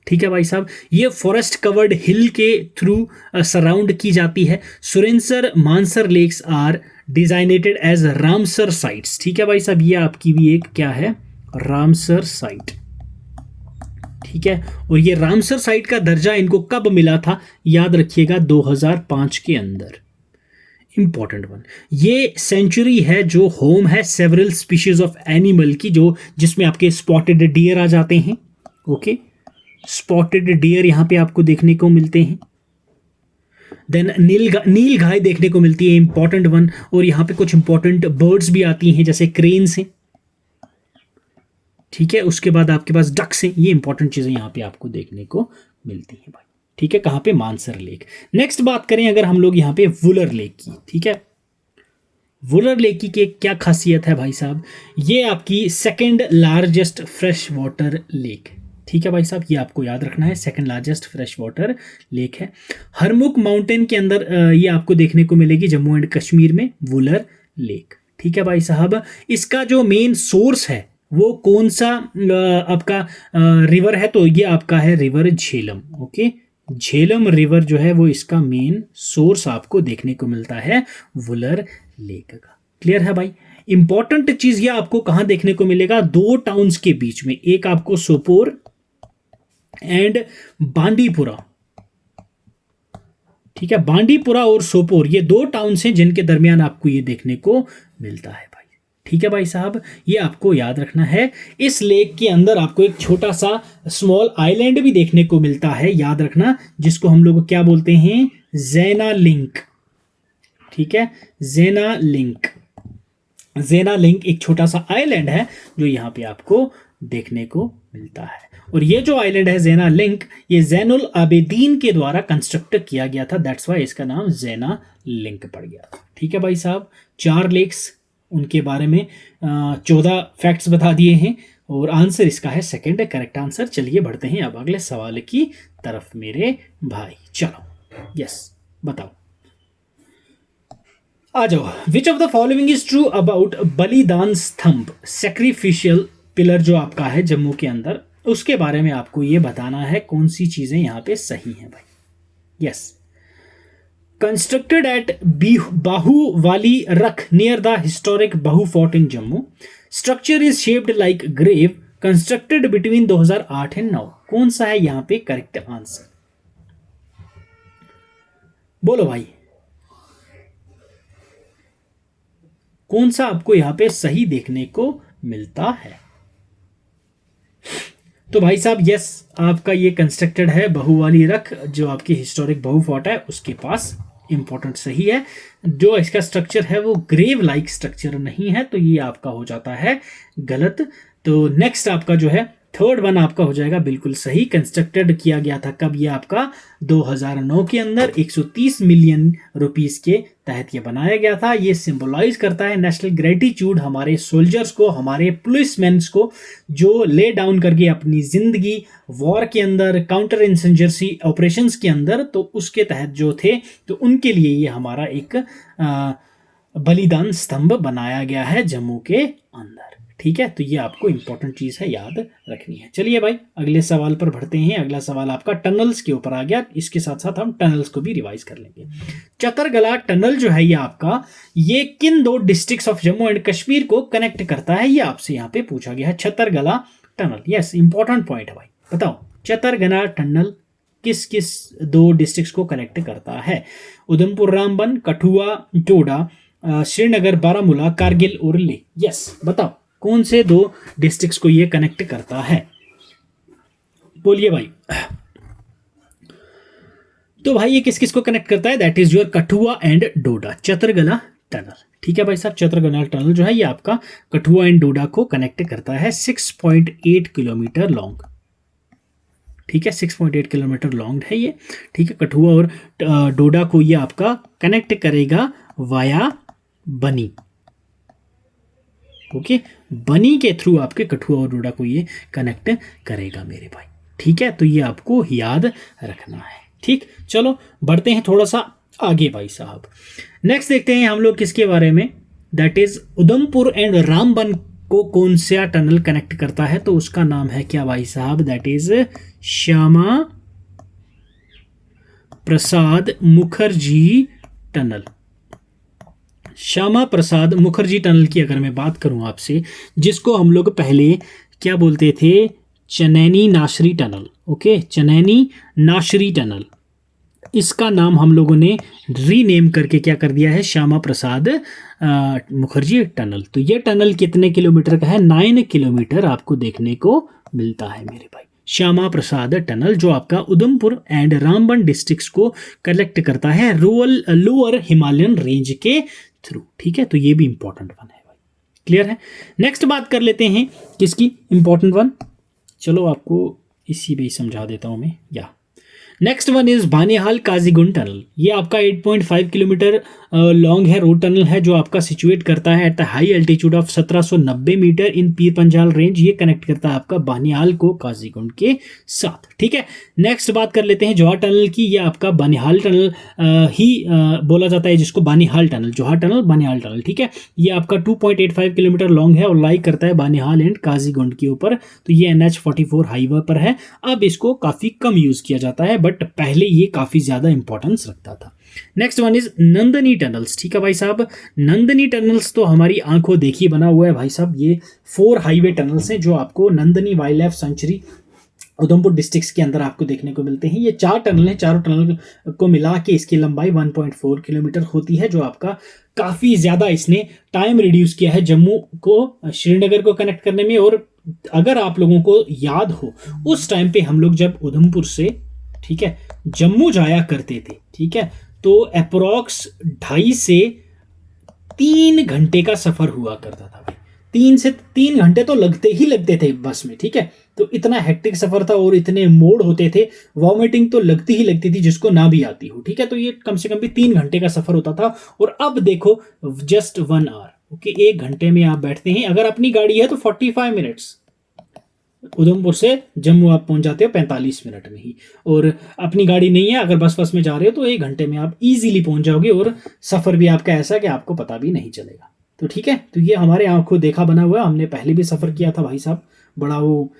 S1: ठीक है भाई साहब, ये फॉरेस्ट कवर्ड हिल के थ्रू सराउंड की जाती है। Surinsar Mansar lakes are designated as Ramsar sites. ठीक है भाई साहब, ये आपकी भी एक क्या है? Ramsar site. ठीक है, और ये रामसर साइट का दर्जा इनको कब मिला था? याद रखिएगा 2005 के अंदर। इंपॉर्टेंट वन, ये सेंचुरी है जो होम है सेवरल स्पीशीज ऑफ एनिमल की, जो जिसमें आपके स्पॉटेड डियर आ जाते हैं। ओके, स्पॉटेड डियर यहां पे आपको देखने को मिलते हैं। देन नील गाय देखने को मिलती है, इंपॉर्टेंट वन। और यहां पे कुछ इंपॉर्टेंट बर्ड्स भी आती हैं जैसे क्रेन्स हैं। ठीक है, उसके बाद आपके पास डक्स हैं। ये इंपॉर्टेंट चीजें यहां पे आपको देखने को मिलती हैं भाई। ठीक है, कहां पे? मानसर लेक। नेक्स्ट बात करें अगर हम लोग यहां पे वुलर लेक की। ठीक है, वुलर लेक की क्या खासियत है भाई साहब? ये आपकी second largest fresh water lake. ठीक है भाई साहब, ये आपको याद रखना है, second largest fresh water lake है। हरमुख माउंटेन के अंदर ये आपको देखने को मिलेगी जम्मू एंड कश्मीर में, वुलर लेक। ठीक है भाई साहब, इसका जो मेन सोर्स है वो कौन सा आपका रिवर है? तो ये आपका है river Jhelum. Okay, Jhelum river जो है वो इसका मेन सोर्स आपको देखने को मिलता है वुलर लेक का। क्लियर है भाई? इंपॉर्टेंट चीज ये आपको कहां देखने को मिलेगा? 2 टाउन्स के बीच में, एक आपको सोपोर एंड बांदीपुरा। ठीक है, बांदीपुरा और सोपोर ये 2 टाउन्स हैं जिनके दरमियान आपको ये देखने को मिलता है भाई। ठीक है भाई साहब, ये आपको याद रखना है। इस लेक के अंदर आपको एक छोटा सा स्मॉल आइलैंड भी देखने को मिलता है, याद रखना, जिसको हम लोग क्या बोलते हैं? ज़ेना लिंक। ठीक है, ज़ेना लिंक। ज़ेना लिंक एक छोटा सा आइलैंड है जो यहाँ पे आपको देखने को मिलता है। और ये जो आइलैंड है ज़ेना लिंक, ये ज़ैनुल आबिदीन के द्वारा कंस्ट्रक्ट किया गया था, दैट्स वाई इसका नाम ज़ेना लिंक पड़ गया था। ठीक है भाई साहब, 4 लेक्स, उनके बारे में 14 फैक्ट्स बता दिए हैं और आंसर इसका है सेकंड करेक्ट आंसर। चलिए बढ़ते हैं अब अगले सवाल की तरफ मेरे भाई। चलो, यस, बताओ, आ जाओ। विच of the following is true about बलिदान स्तंभ, सैक्रिफिशियल पिलर जो आपका है जम्मू के अंदर, उसके बारे में आपको ये बताना है कौन सी चीजें यहाँ पे सही हैं भाई। Yes, constructed at Bahuvali Rakh near the historic Bahu Fort in Jammu. Structure is shaped like grave. Constructed between 2008 and now. कौन सा है यहाँ पे करेक्ट आंसर? बोलो भाई, कौन सा आपको यहाँ पे सही देखने को मिलता है? तो भाई साहब यस, आपका ये कंस्ट्रक्टेड है बहुवाली रख, जो आपकी हिस्टोरिक बहु फोर्ट है उसके पास। इंपॉर्टेंट सही है, जो इसका स्ट्रक्चर है वो ग्रेव लाइक स्ट्रक्चर नहीं है, तो ये आपका हो जाता है गलत। तो नेक्स्ट आपका जो है थर्ड वन आपका हो जाएगा बिल्कुल सही। कंस्ट्रक्टेड किया गया था कब? ये आपका 2009 के अंदर 130 मिलियन रुपीस के तहत ये बनाया गया था। ये सिंबलाइज करता है नेशनल ग्रेटिट्यूड हमारे सोल्जर्स को, हमारे पुलिसमैन को, जो ले डाउन करके अपनी जिंदगी वॉर के अंदर, काउंटर इंसर्जेंसी ऑपरेशंस के अंदर, तो उसके तहत जो थे, तो उनके लिए ये हमारा एक बलिदान स्तंभ बनाया गया है जम्मू के अंदर। ठीक है, तो ये आपको इंपॉर्टेंट चीज़ है, याद रखनी है। चलिए भाई अगले सवाल पर बढ़ते हैं। अगला सवाल आपका टनल्स के ऊपर आ गया, इसके साथ साथ हम टनल्स को भी रिवाइज कर लेंगे। चतरगला टनल जो है ये आपका, ये किन दो districts of Jammu and Kashmir को कनेक्ट करता है, ये आपसे यहाँ पे पूछा गया है। छतरगला टनल, यस इंपॉर्टेंट पॉइंट है भाई। बताओ चतरगला टनल किस किस दो डिस्ट्रिक्ट्स को कनेक्ट करता है? उधमपुर रामबन, कठुआ डोडा, श्रीनगर बारामूला, कारगिल और लेह। यस बताओ कौन से दो डिस्ट्रिक्ट्स को ये कनेक्ट करता है, बोलिए भाई। तो भाई ये किस किस को कनेक्ट करता है? That is your Kathua and Doda, Chattergala tunnel. ठीक है भाई साहब, चतरगला टनल जो है ये आपका कठुआ एंड डोडा को कनेक्ट करता है। 6.8 किलोमीटर लॉन्ग, ठीक है 6.8 किलोमीटर लॉन्ग है ये। ठीक है, कठुआ और डोडा को ये आपका कनेक्ट करेगा वाया बनी। ओके, बनी के थ्रू आपके कठुआ और डोडा को ये कनेक्ट करेगा मेरे भाई। ठीक है, तो ये आपको याद रखना है। ठीक, चलो बढ़ते हैं थोड़ा सा आगे भाई साहब। नेक्स्ट देखते हैं हम लोग किसके बारे में, that is Udhampur and Ramban को कौन सा टनल कनेक्ट करता है? तो उसका नाम है क्या भाई साहब? That is Shyama Prasad Mukherjee tunnel. Shyama Prasad Mukherjee tunnel की अगर मैं बात करूं आपसे, जिसको हम लोग पहले क्या बोलते थे? Chenani Nashri tunnel. Okay, Chenani Nashri tunnel, इसका नाम हम लोगों ने रीनेम करके क्या कर दिया है? श्यामा प्रसाद मुखर्जी टनल। तो ये टनल कितने किलोमीटर का है? 9 किलोमीटर आपको देखने को मिलता है मेरे भाई। श्यामा प्रसाद टनल जो आपका उधमपुर एंड रामबन डिस्ट्रिक्ट्स को कलेक्ट करता है लोअर हिमालयन रेंज के थ्रू। ठीक है, तो ये भी इंपॉर्टेंट वन है भाई, क्लियर है। नेक्स्ट बात कर लेते हैं किसकी? इंपॉर्टेंट वन, चलो आपको इसी में ही समझा देता हूं मैं। या next one is Banihal Qazigund tunnel. ये आपका 8.5 किलोमीटर लॉन्ग है, रोड टनल है, जो आपका सिचुएट करता है at the high altitude of 1790 metre in Pir Panjal range. ये कनेक्ट करता है आपका बानिहाल को काजीगुंड के साथ। ठीक है, नेक्स्ट बात कर लेते हैं जोहार टनल की। ये आपका बानिहाल टनल ही बोला जाता है जिसको, बानिहाल टनल, जोहार टनल, बानिहाल टनल। ठीक है, ये आपका 2.85 किलोमीटर लॉन्ग है और लाई करता है बानिहाल एंड काजीगुंड के ऊपर। तो ये NH44 हाईवे पर है। अब इसको काफ़ी कम यूज़ किया जाता है, बट पहले ये काफ़ी ज़्यादा इंपॉर्टेंस रखता था। Next one is Nandini tunnels. ठीक है भाई साहब, नंदनी टनल्स तो हमारी आंखों देखी बना हुआ है भाई साहब। ये 4 हाईवे टनल्स हैं जो आपको Nandini wild life sanctuary Udhampur districts के अंदर आपको देखने को मिलते हैं। ये 4 टनल हैं, चारों टनल को मिला के इसकी लंबाई 1.4 किलोमीटर होती है, जो आपका काफ़ी ज़्यादा इसने टाइम रिड्यूस किया है जम्मू को श्रीनगर को कनेक्ट करने में। और अगर आप लोगों को याद हो, उस टाइम पे हम लोग जब उधमपुर से, ठीक है, जम्मू जाया करते थे, ठीक है, तो अप्रोक्स 2.5 से 3 घंटे का सफ़र हुआ करता था भाई। 3 से 3 घंटे तो लगते ही लगते थे बस में। ठीक है, तो इतना हेक्टिक सफ़र था और इतने मोड़ होते थे, वॉमिटिंग तो लगती ही लगती थी जिसको ना भी आती हो। ठीक है, तो ये कम से कम भी 3 घंटे का सफ़र होता था। और अब देखो जस्ट 1 आवर। ओके, 1 घंटे में आप बैठते हैं। अगर अपनी गाड़ी है तो 45 मिनट्स, उधमपुर से जम्मू आप पहुंच जाते हो 45 मिनट में ही। और अपनी गाड़ी नहीं है, अगर बस में जा रहे हो तो 1 घंटे में आप इजीली पहुंच जाओगे और सफ़र भी आपका ऐसा कि आपको पता भी नहीं चलेगा। तो ठीक है, तो ये हमारे आंखों देखा बना हुआ है। हमने पहले भी सफ़र किया था भाई साहब, बड़ा वो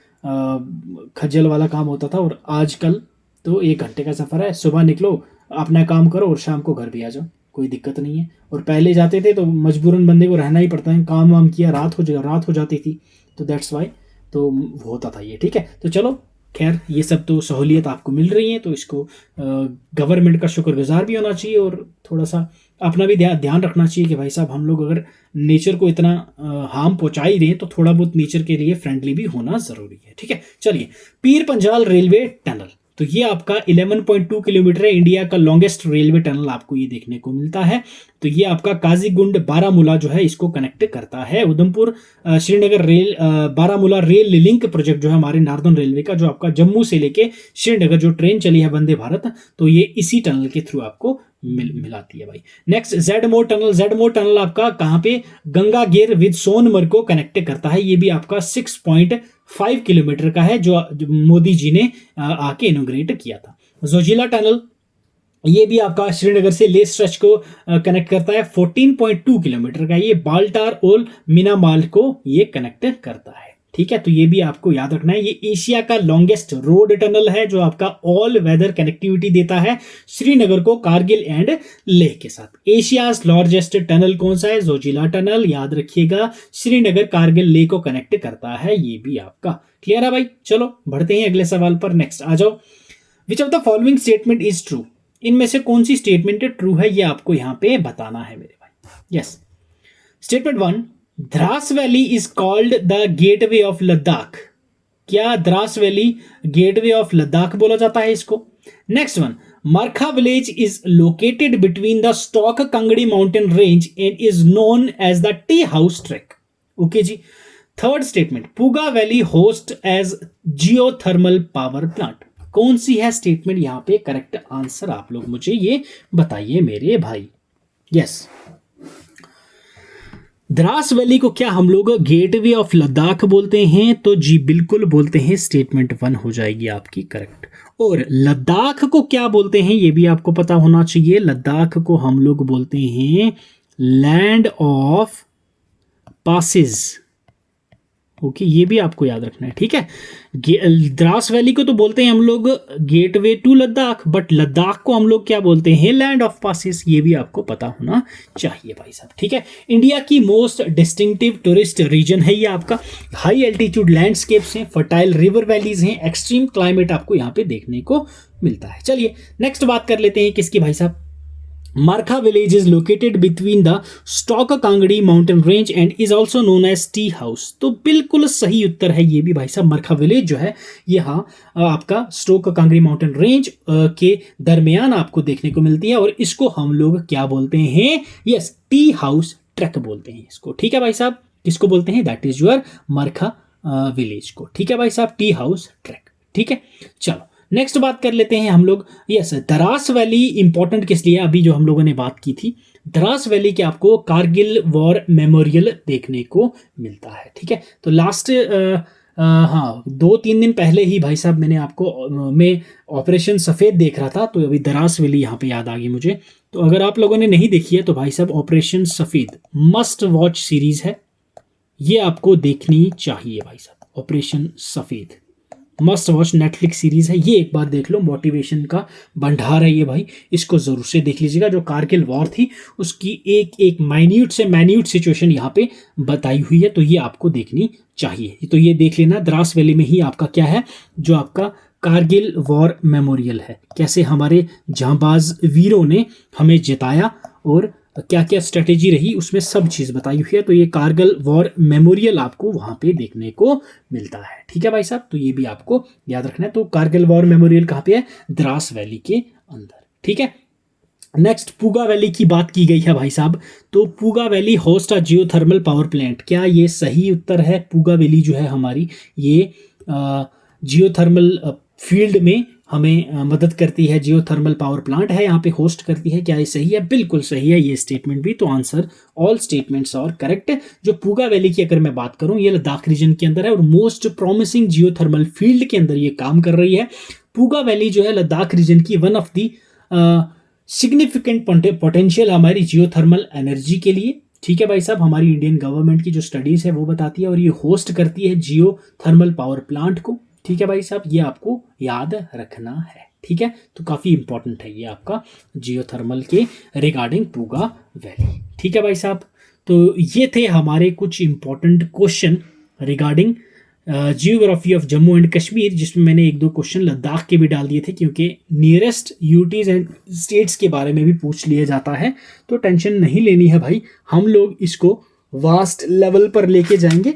S1: खज्जल वाला काम होता था। और आजकल तो 1 घंटे का सफ़र है, सुबह निकलो, अपना काम करो और शाम को घर भी आ जाओ, कोई दिक्कत नहीं है। और पहले जाते थे तो मजबूरन बंदे को रहना ही पड़ता है, काम वाम किया, रात हो जाती थी, तो दैट्स वाई तो होता था ये। ठीक है, तो चलो खैर ये सब तो सहूलियत आपको मिल रही है, तो इसको गवर्नमेंट का शुक्रगुजार भी होना चाहिए और थोड़ा सा अपना भी ध्यान रखना चाहिए कि भाई साहब हम लोग अगर नेचर को इतना हार्म पहुंचा ही दें तो थोड़ा बहुत नेचर के लिए फ्रेंडली भी होना ज़रूरी है। ठीक है, चलिए पीर पंजाल रेलवे टनल, तो ये आपका 11.2 किलोमीटर है, इंडिया का लॉन्गेस्ट रेलवे टनल आपको ये देखने को मिलता है। तो ये आपका काजीगुंड बारामूला जो है इसको कनेक्ट करता है। Udhampur Srinagar rail Baramulla rail link project जो है हमारे नार्दर्न रेलवे का, जो आपका जम्मू से लेके श्रीनगर जो ट्रेन चली है वंदे भारत, तो ये इसी टनल के थ्रू आपको मिलाती है भाई। Next Zmorh tunnel. Zmorh tunnel आपका कहाँ पे? गंगागेर विद सोनमर्ग को कनेक्ट करता है। ये भी आपका 6.5 किलोमीटर का है, जो मोदी जी ने आके इनोग्रेट किया था। जोजिला टनल, ये भी आपका श्रीनगर से ले स्ट्रेच को कनेक्ट करता है। 14.2 किलोमीटर का ये बाल्टार ओल मीनामाल को ये कनेक्ट करता है। ठीक है, तो ये भी आपको याद रखना है। ये एशिया का लॉन्गेस्ट रोड टनल है जो आपका ऑल वेदर कनेक्टिविटी देता है श्रीनगर को कारगिल एंड लेह के साथ। एशियाज लार्जेस्ट टनल कौन सा है? जोजिला टनल, याद रखिएगा। श्रीनगर कारगिल लेह को कनेक्ट करता है। ये भी आपका क्लियर है भाई। चलो बढ़ते हैं अगले सवाल पर। नेक्स्ट आ जाओ। विच of the following statement is true? इनमें से कौन सी स्टेटमेंट ट्रू है, ये आपको यहां पे बताना है मेरे भाई। Yes, statement 1, Dras valley is called the gateway of Ladakh. क्या Dras valley gateway of Ladakh बोला जाता है इसको? Next one, Markha village is located between the Stok Kangri mountain range and is known as the tea house track. Okay ji. Third statement, Puga valley host as geothermal power plant. कौन सी है statement यहां पे करेक्ट आंसर? आप लोग मुझे ये बताइए मेरे भाई। यस, द्रास वैली को क्या हम लोग गेटवे ऑफ लद्दाख बोलते हैं? तो जी बिल्कुल बोलते हैं। स्टेटमेंट 1 हो जाएगी आपकी करेक्ट। और लद्दाख को क्या बोलते हैं ये भी आपको पता होना चाहिए। लद्दाख को हम लोग बोलते हैं लैंड ऑफ पासिस। ओके, ये भी आपको याद रखना है। ठीक है, द्रास वैली को तो बोलते हैं हम लोग gateway to Ladakh, but Ladakh को हम लोग क्या बोलते हैं? Land of passes. ये भी आपको पता होना चाहिए भाई साहब। ठीक है, इंडिया की मोस्ट डिस्टिंक्टिव टूरिस्ट रीजन है ये आपका। हाई एल्टीट्यूड लैंडस्केप्स हैं, फर्टाइल रिवर वैलीज हैं, एक्सट्रीम क्लाइमेट आपको यहाँ पे देखने को मिलता है। चलिए नेक्स्ट बात कर लेते हैं किसकी भाई साहब? Markha village is located between the Stock Kangdi mountain range and is also known as tea house। तो बिल्कुल सही उत्तर है ये भी भाई साहब। मरखा विलेज जो है ये हाँ आपका स्टोक कांगड़ी माउंटेन रेंज के दरमियान आपको देखने को मिलती है और इसको हम लोग क्या बोलते हैं? यस, टी हाउस ट्रैक बोलते हैं इसको। ठीक है भाई साहब, किसको बोलते हैं? दैट इज योर मरखा विलेज को। ठीक है भाई साहब, टी हाउस ट्रैक। ठीक है, चलो नेक्स्ट बात कर लेते हैं हम लोग। यस, द्रास वैली इंपॉर्टेंट किस लिए? अभी जो हम लोगों ने बात की थी, द्रास वैली के आपको कारगिल वॉर मेमोरियल देखने को मिलता है। ठीक है, तो लास्ट हाँ 2-3 दिन पहले ही भाई साहब मैंने आपको मैं ऑपरेशन सफ़ेद देख रहा था, तो अभी द्रास वैली यहाँ पे याद आ गई मुझे। तो अगर आप लोगों ने नहीं देखी है तो भाई साहब ऑपरेशन सफ़ेद मस्ट वॉच सीरीज है, ये आपको देखनी चाहिए भाई साहब। ऑपरेशन सफ़ेद मस्ट वॉच नेटफ्लिक्स सीरीज है, ये एक बार देख लो। मोटिवेशन का भंडार है ये भाई, इसको जरूर से देख लीजिएगा। जो कारगिल वॉर थी उसकी एक एक माइन्यूट से माइन्यूट सिचुएशन यहाँ पे बताई हुई है, तो ये आपको देखनी चाहिए। तो ये देख लेना, द्रास वैली में ही आपका क्या है, जो आपका कारगिल वॉर मेमोरियल है, कैसे हमारे जांबाज वीरों ने हमें जिताया और क्या क्या स्ट्रेटेजी रही उसमें सब चीज़ बताई हुई है। तो ये कारगिल वॉर मेमोरियल आपको वहाँ पे देखने को मिलता है। ठीक है भाई साहब, तो ये भी आपको याद रखना है। तो कारगिल वॉर मेमोरियल कहाँ पे है? द्रास वैली के अंदर। ठीक है, नेक्स्ट पुगा वैली की बात की गई है भाई साहब। तो Puga valley host a geothermal power plant. क्या ये सही उत्तर है? पुगा वैली जो है हमारी ये जियोथर्मल फील्ड में हमें मदद करती है, जियोथर्मल पावर प्लांट है यहाँ पे होस्ट करती है। क्या ये सही है? बिल्कुल सही है ये स्टेटमेंट भी। तो आंसर ऑल स्टेटमेंट्स और करेक्ट। जो पुगा वैली की अगर मैं बात करूँ, ये लद्दाख रीजन के अंदर है और मोस्ट प्रॉमिसिंग जियोथर्मल फील्ड के अंदर ये काम कर रही है। पुगा वैली जो है लद्दाख रीजन की one of the significant potential हमारी जियोथर्मल एनर्जी के लिए। ठीक है भाई साहब, हमारी इंडियन गवर्नमेंट की जो स्टडीज़ है वो बताती है और ये होस्ट करती है जियोथर्मल पावर प्लांट को। ठीक है भाई साहब, ये आपको याद रखना है। ठीक है, तो काफ़ी इंपॉर्टेंट है ये आपका जियोथर्मल के रिगार्डिंग पुगा वैली। ठीक है भाई साहब, तो ये थे हमारे कुछ important question regarding geography of Jammu and Kashmir, जिसमें मैंने 1-2 क्वेश्चन लद्दाख के भी डाल दिए थे, क्योंकि नियरेस्ट यूटीज़ एंड स्टेट्स के बारे में भी पूछ लिया जाता है। तो टेंशन नहीं लेनी है भाई, हम लोग इसको वास्ट लेवल पर लेके जाएंगे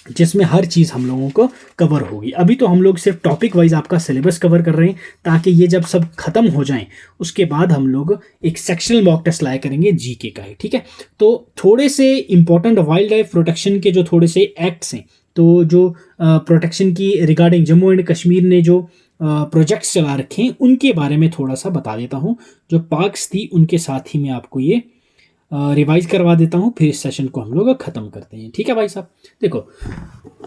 S1: जिसमें हर चीज़ हम लोगों को कवर होगी। अभी तो हम लोग सिर्फ टॉपिक वाइज आपका सिलेबस कवर कर रहे हैं, ताकि ये जब सब खत्म हो जाएं उसके बाद हम लोग एक सेक्शनल मॉक टेस्ट लाया करेंगे जीके का ही। ठीक है, तो थोड़े से इंपॉर्टेंट वाइल्ड लाइफ प्रोटेक्शन के जो थोड़े से एक्ट्स हैं, तो जो प्रोटेक्शन की रिगार्डिंग जम्मू एंड कश्मीर ने जो प्रोजेक्ट्स चला रखे हैं उनके बारे में थोड़ा सा बता देता हूँ। जो पार्क्स थी उनके साथ ही मैं आपको ये रिवाइज करवा देता हूँ, फिर इस सेशन को हम लोग ख़त्म करते हैं। ठीक है भाई साहब, देखो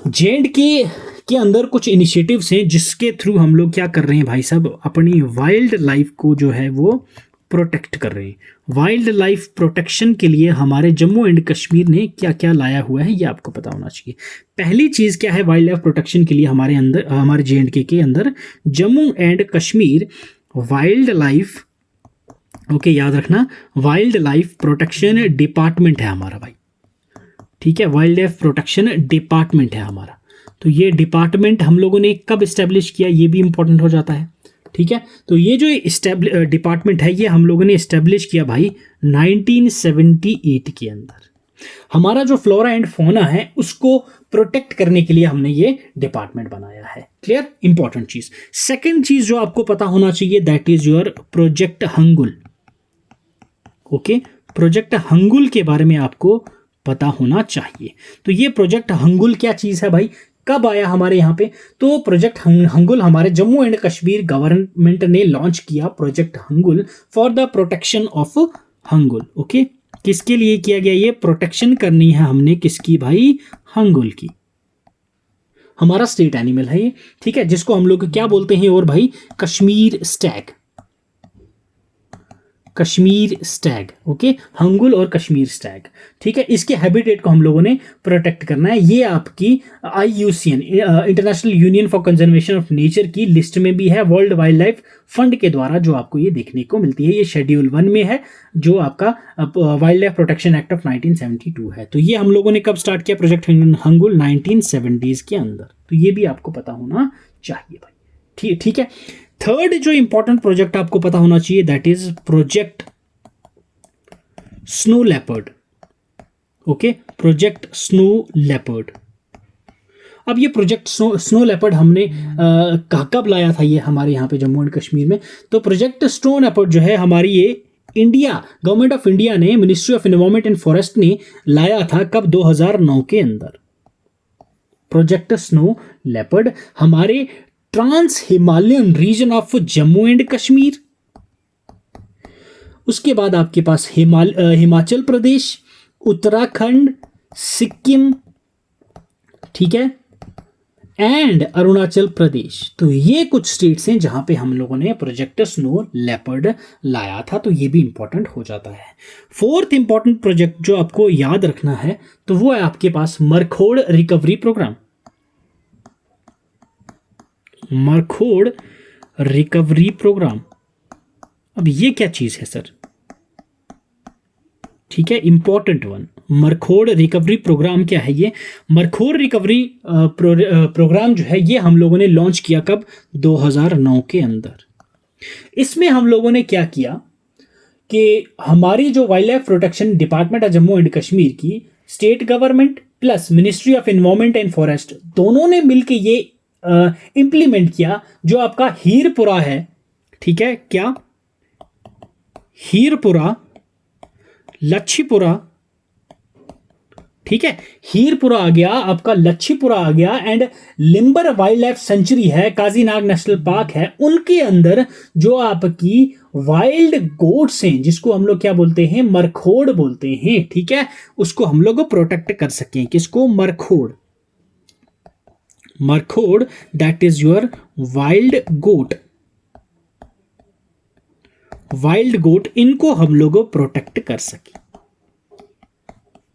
S1: जे एंड के के अंदर कुछ इनिशिएटिव्स हैं जिसके थ्रू हम लोग क्या कर रहे हैं भाई साहब, अपनी वाइल्ड लाइफ को जो है वो प्रोटेक्ट कर रहे हैं। वाइल्ड लाइफ प्रोटेक्शन के लिए हमारे जम्मू एंड कश्मीर ने क्या क्या लाया हुआ है ये आपको पता होना चाहिए। पहली चीज़ क्या है वाइल्ड लाइफ प्रोटेक्शन के लिए हमारे अंदर, हमारे JNK के अंदर Jammu and Kashmir wild life, okay याद रखना, वाइल्ड लाइफ प्रोटेक्शन डिपार्टमेंट है हमारा भाई, ठीक है, वाइल्ड लाइफ प्रोटेक्शन डिपार्टमेंट है हमारा। तो ये डिपार्टमेंट हम लोगों ने कब इस्टेब्लिश किया ये भी इंपॉर्टेंट हो जाता है, ठीक है। तो ये जो डिपार्टमेंट है ये हम लोगों ने इस्टेब्लिश किया भाई 1978 के अंदर। हमारा जो फ्लोरा एंड फौना है उसको प्रोटेक्ट करने के लिए हमने ये डिपार्टमेंट बनाया है। क्लियर, इंपॉर्टेंट चीज। सेकंड चीज जो आपको पता होना चाहिए that is your project hangul. Okay, project hangul के बारे में आपको पता होना चाहिए। तो ये प्रोजेक्ट हंगुल क्या चीज है भाई, कब आया हमारे यहाँ पे? तो प्रोजेक्ट हंगुल हमारे जम्मू एंड कश्मीर गवर्नमेंट ने लॉन्च किया project hangul for the protection of hangul. Okay, किसके लिए किया गया? ये प्रोटेक्शन करनी है हमने किसकी भाई? हंगुल की। हमारा स्टेट एनिमल है ये, ठीक है, जिसको हम लोग क्या बोलते हैं और भाई? Kashmir Stag. Kashmir Stag, okay, hangul और कश्मीर स्टैग, ठीक है। इसके हैबिटेट को हम लोगों ने प्रोटेक्ट करना है। ये आपकी IUCN international union for conservation of nature की लिस्ट में भी है, वर्ल्ड वाइल्ड लाइफ फंड के द्वारा जो आपको ये देखने को मिलती है। ये शेड्यूल 1 में है जो आपका wild life protection act of 1972 है। तो ये हम लोगों ने कब स्टार्ट किया प्रोजेक्ट हंगुल? 1970s के अंदर। तो ये भी आपको पता होना चाहिए भाई, ठीक है। थर्ड जो इंपॉर्टेंट प्रोजेक्ट आपको पता होना चाहिए that is project snow leopard. Okay, project snow leopard. अब ये प्रोजेक्ट स्नो लेपर्ड हमने कब लाया था ये हमारे यहाँ पे जम्मू एंड कश्मीर में? तो प्रोजेक्ट स्नो लेपर्ड जो है हमारी ये इंडिया, गवर्नमेंट ऑफ इंडिया ने, ministry of environment and forest ने लाया था कब? 2009 के अंदर। प्रोजेक्ट स्नो लेपर्ड हमारे trans Himalayan region of Jammu and Kashmir, उसके बाद आपके पास हिमाचल प्रदेश, उत्तराखंड, सिक्किम, ठीक है, एंड अरुणाचल प्रदेश। तो ये कुछ स्टेट्स हैं जहां पे हम लोगों ने प्रोजेक्ट स्नो लेपर्ड लाया था। तो ये भी इंपॉर्टेंट हो जाता है। फोर्थ इंपॉर्टेंट प्रोजेक्ट जो आपको याद रखना है तो वो है आपके पास मरखोड़ रिकवरी प्रोग्राम। मरखोड़ रिकवरी प्रोग्राम, अब ये क्या चीज है सर? ठीक है, इंपॉर्टेंट वन। मरखोड़ रिकवरी प्रोग्राम क्या है? ये मरखोड़ रिकवरी प्रोग्राम जो है ये हम लोगों ने लॉन्च किया कब? 2009 के अंदर। इसमें हम लोगों ने क्या किया कि हमारी जो वाइल्ड लाइफ प्रोटेक्शन डिपार्टमेंट है जम्मू एंड कश्मीर की, state government plus ministry of environment and forest दोनों ने मिलकर ये इंप्लीमेंट किया जो आपका हीरपुरा है, ठीक है, क्या? हीरपुरा, लच्छीपुरा, ठीक है, हीरपुरा आ गया आपका, लच्छीपुरा आ गया, and limber wild life sanctuary है, काजीनाग नेशनल पार्क है, उनके अंदर जो आपकी वाइल्ड गोट्स हैं जिसको हम लोग क्या बोलते हैं? मरखोड़ बोलते हैं, ठीक है, उसको हम लोग प्रोटेक्ट कर सकें। किसको? Markhor. Markhor that is your wild goat. Wild goat, इनको हम लोग प्रोटेक्ट कर सके,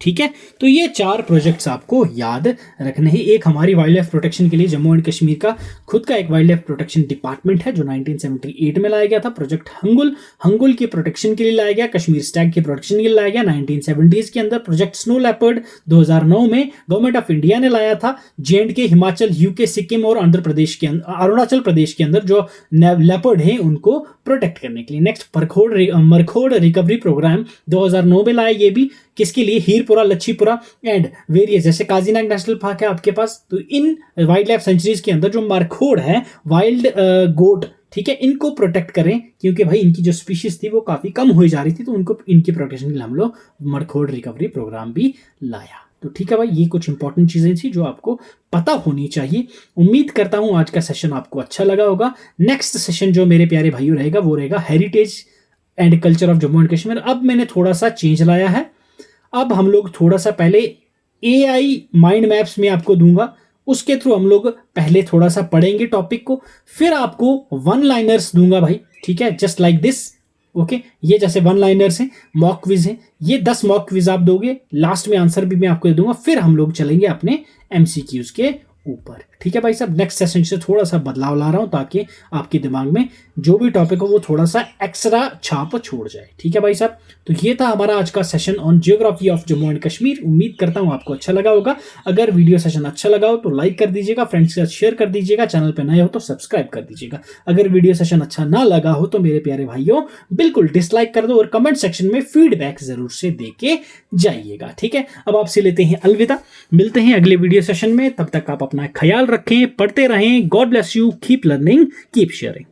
S1: ठीक है। तो ये 4 प्रोजेक्ट्स आपको याद रखने हैं। एक हमारी वाइल्ड लाइफ प्रोटेक्शन के लिए जम्मू एंड कश्मीर का खुद का एक वाइल्ड लाइफ प्रोटेक्शन डिपार्टमेंट है जो 1978 में लाया गया था, प्रोजेक्ट हंगुल। हंगुल की प्रोटेक्शन के लिए लाया गया, कश्मीर स्टैग की प्रोटेक्शन के लिए लाया गया 1970s के अंदर। प्रोजेक्ट स्नो लेपर्ड 2009 में गवर्नमेंट ऑफ इंडिया ने लाया था, JNK, हिमाचल, UK, सिक्किम और आंध्र प्रदेश के अंदर, अरुणाचल प्रदेश के अंदर जो लेपर्ड हैं उनको प्रोटेक्ट करने के लिए। नेक्स्ट मरखोड़ रिकवरी प्रोग्राम 2009 में लाया, ये भी किसके लिए? हीरपुरा, लच्छीपुरा एंड वेरियस, जैसे काजीनाग नेशनल पार्क है आपके पास, तो इन वाइल्ड लाइफ सेंचुरीज के अंदर जो मरखोड़ है, वाइल्ड गोट, ठीक है, इनको प्रोटेक्ट करें क्योंकि भाई इनकी जो स्पीशीज थी वो काफी कम हो जा रही थी, तो उनको इनकी प्रोटेक्शन के लिए हम लोग मरखोड़ रिकवरी प्रोग्राम भी लाया। तो ठीक है भाई, ये कुछ इंपॉर्टेंट चीजें थी जो आपको पता होनी चाहिए। उम्मीद करता हूं आज का सेशन आपको अच्छा लगा होगा। नेक्स्ट सेशन जो मेरे प्यारे भाइयों रहेगा वो रहेगा heritage and culture of Jammu and Kashmir. अब मैंने थोड़ा सा चेंज लाया है, अब हम लोग थोड़ा सा पहले AI माइंड मैप्स में आपको दूंगा, उसके थ्रू हम लोग पहले थोड़ा सा पढ़ेंगे टॉपिक को, फिर आपको वन लाइनर्स दूंगा भाई, ठीक है, जस्ट लाइक दिस। ओके, ये जैसे वन लाइनर्स हैं, मॉक क्विज है, ये 10 मॉक क्विज आप दोगे, लास्ट में आंसर भी मैं आपको दे दूंगा, फिर हम लोग चलेंगे अपने एमसीक्यूज के ऊपर। ठीक है भाई साहब, नेक्स्ट सेशन से थोड़ा सा बदलाव ला रहा हूं ताकि आपके दिमाग में जो भी टॉपिक हो वो थोड़ा सा एक्स्ट्रा छाप छोड़ जाए। ठीक है भाई साहब, तो ये था हमारा आज का session on geography of Jammu and Kashmir. उम्मीद करता हूं आपको अच्छा लगा होगा। अगर वीडियो सेशन अच्छा लगा हो तो लाइक कर दीजिएगा, फ्रेंड्स के साथ शेयर कर दीजिएगा, चैनल पर नए हो तो सब्सक्राइब कर दीजिएगा। अगर वीडियो सेशन अच्छा ना लगा हो तो मेरे प्यारे भाइयों बिल्कुल डिसलाइक कर दो और कमेंट सेक्शन में फीडबैक जरूर से देके जाइएगा। ठीक है, अब आपसे लेते हैं अलविदा, मिलते हैं अगले वीडियो सेशन में, तब तक आप अपना ख्याल रखें, पढ़ते रहें। God bless you, keep learning, keep sharing.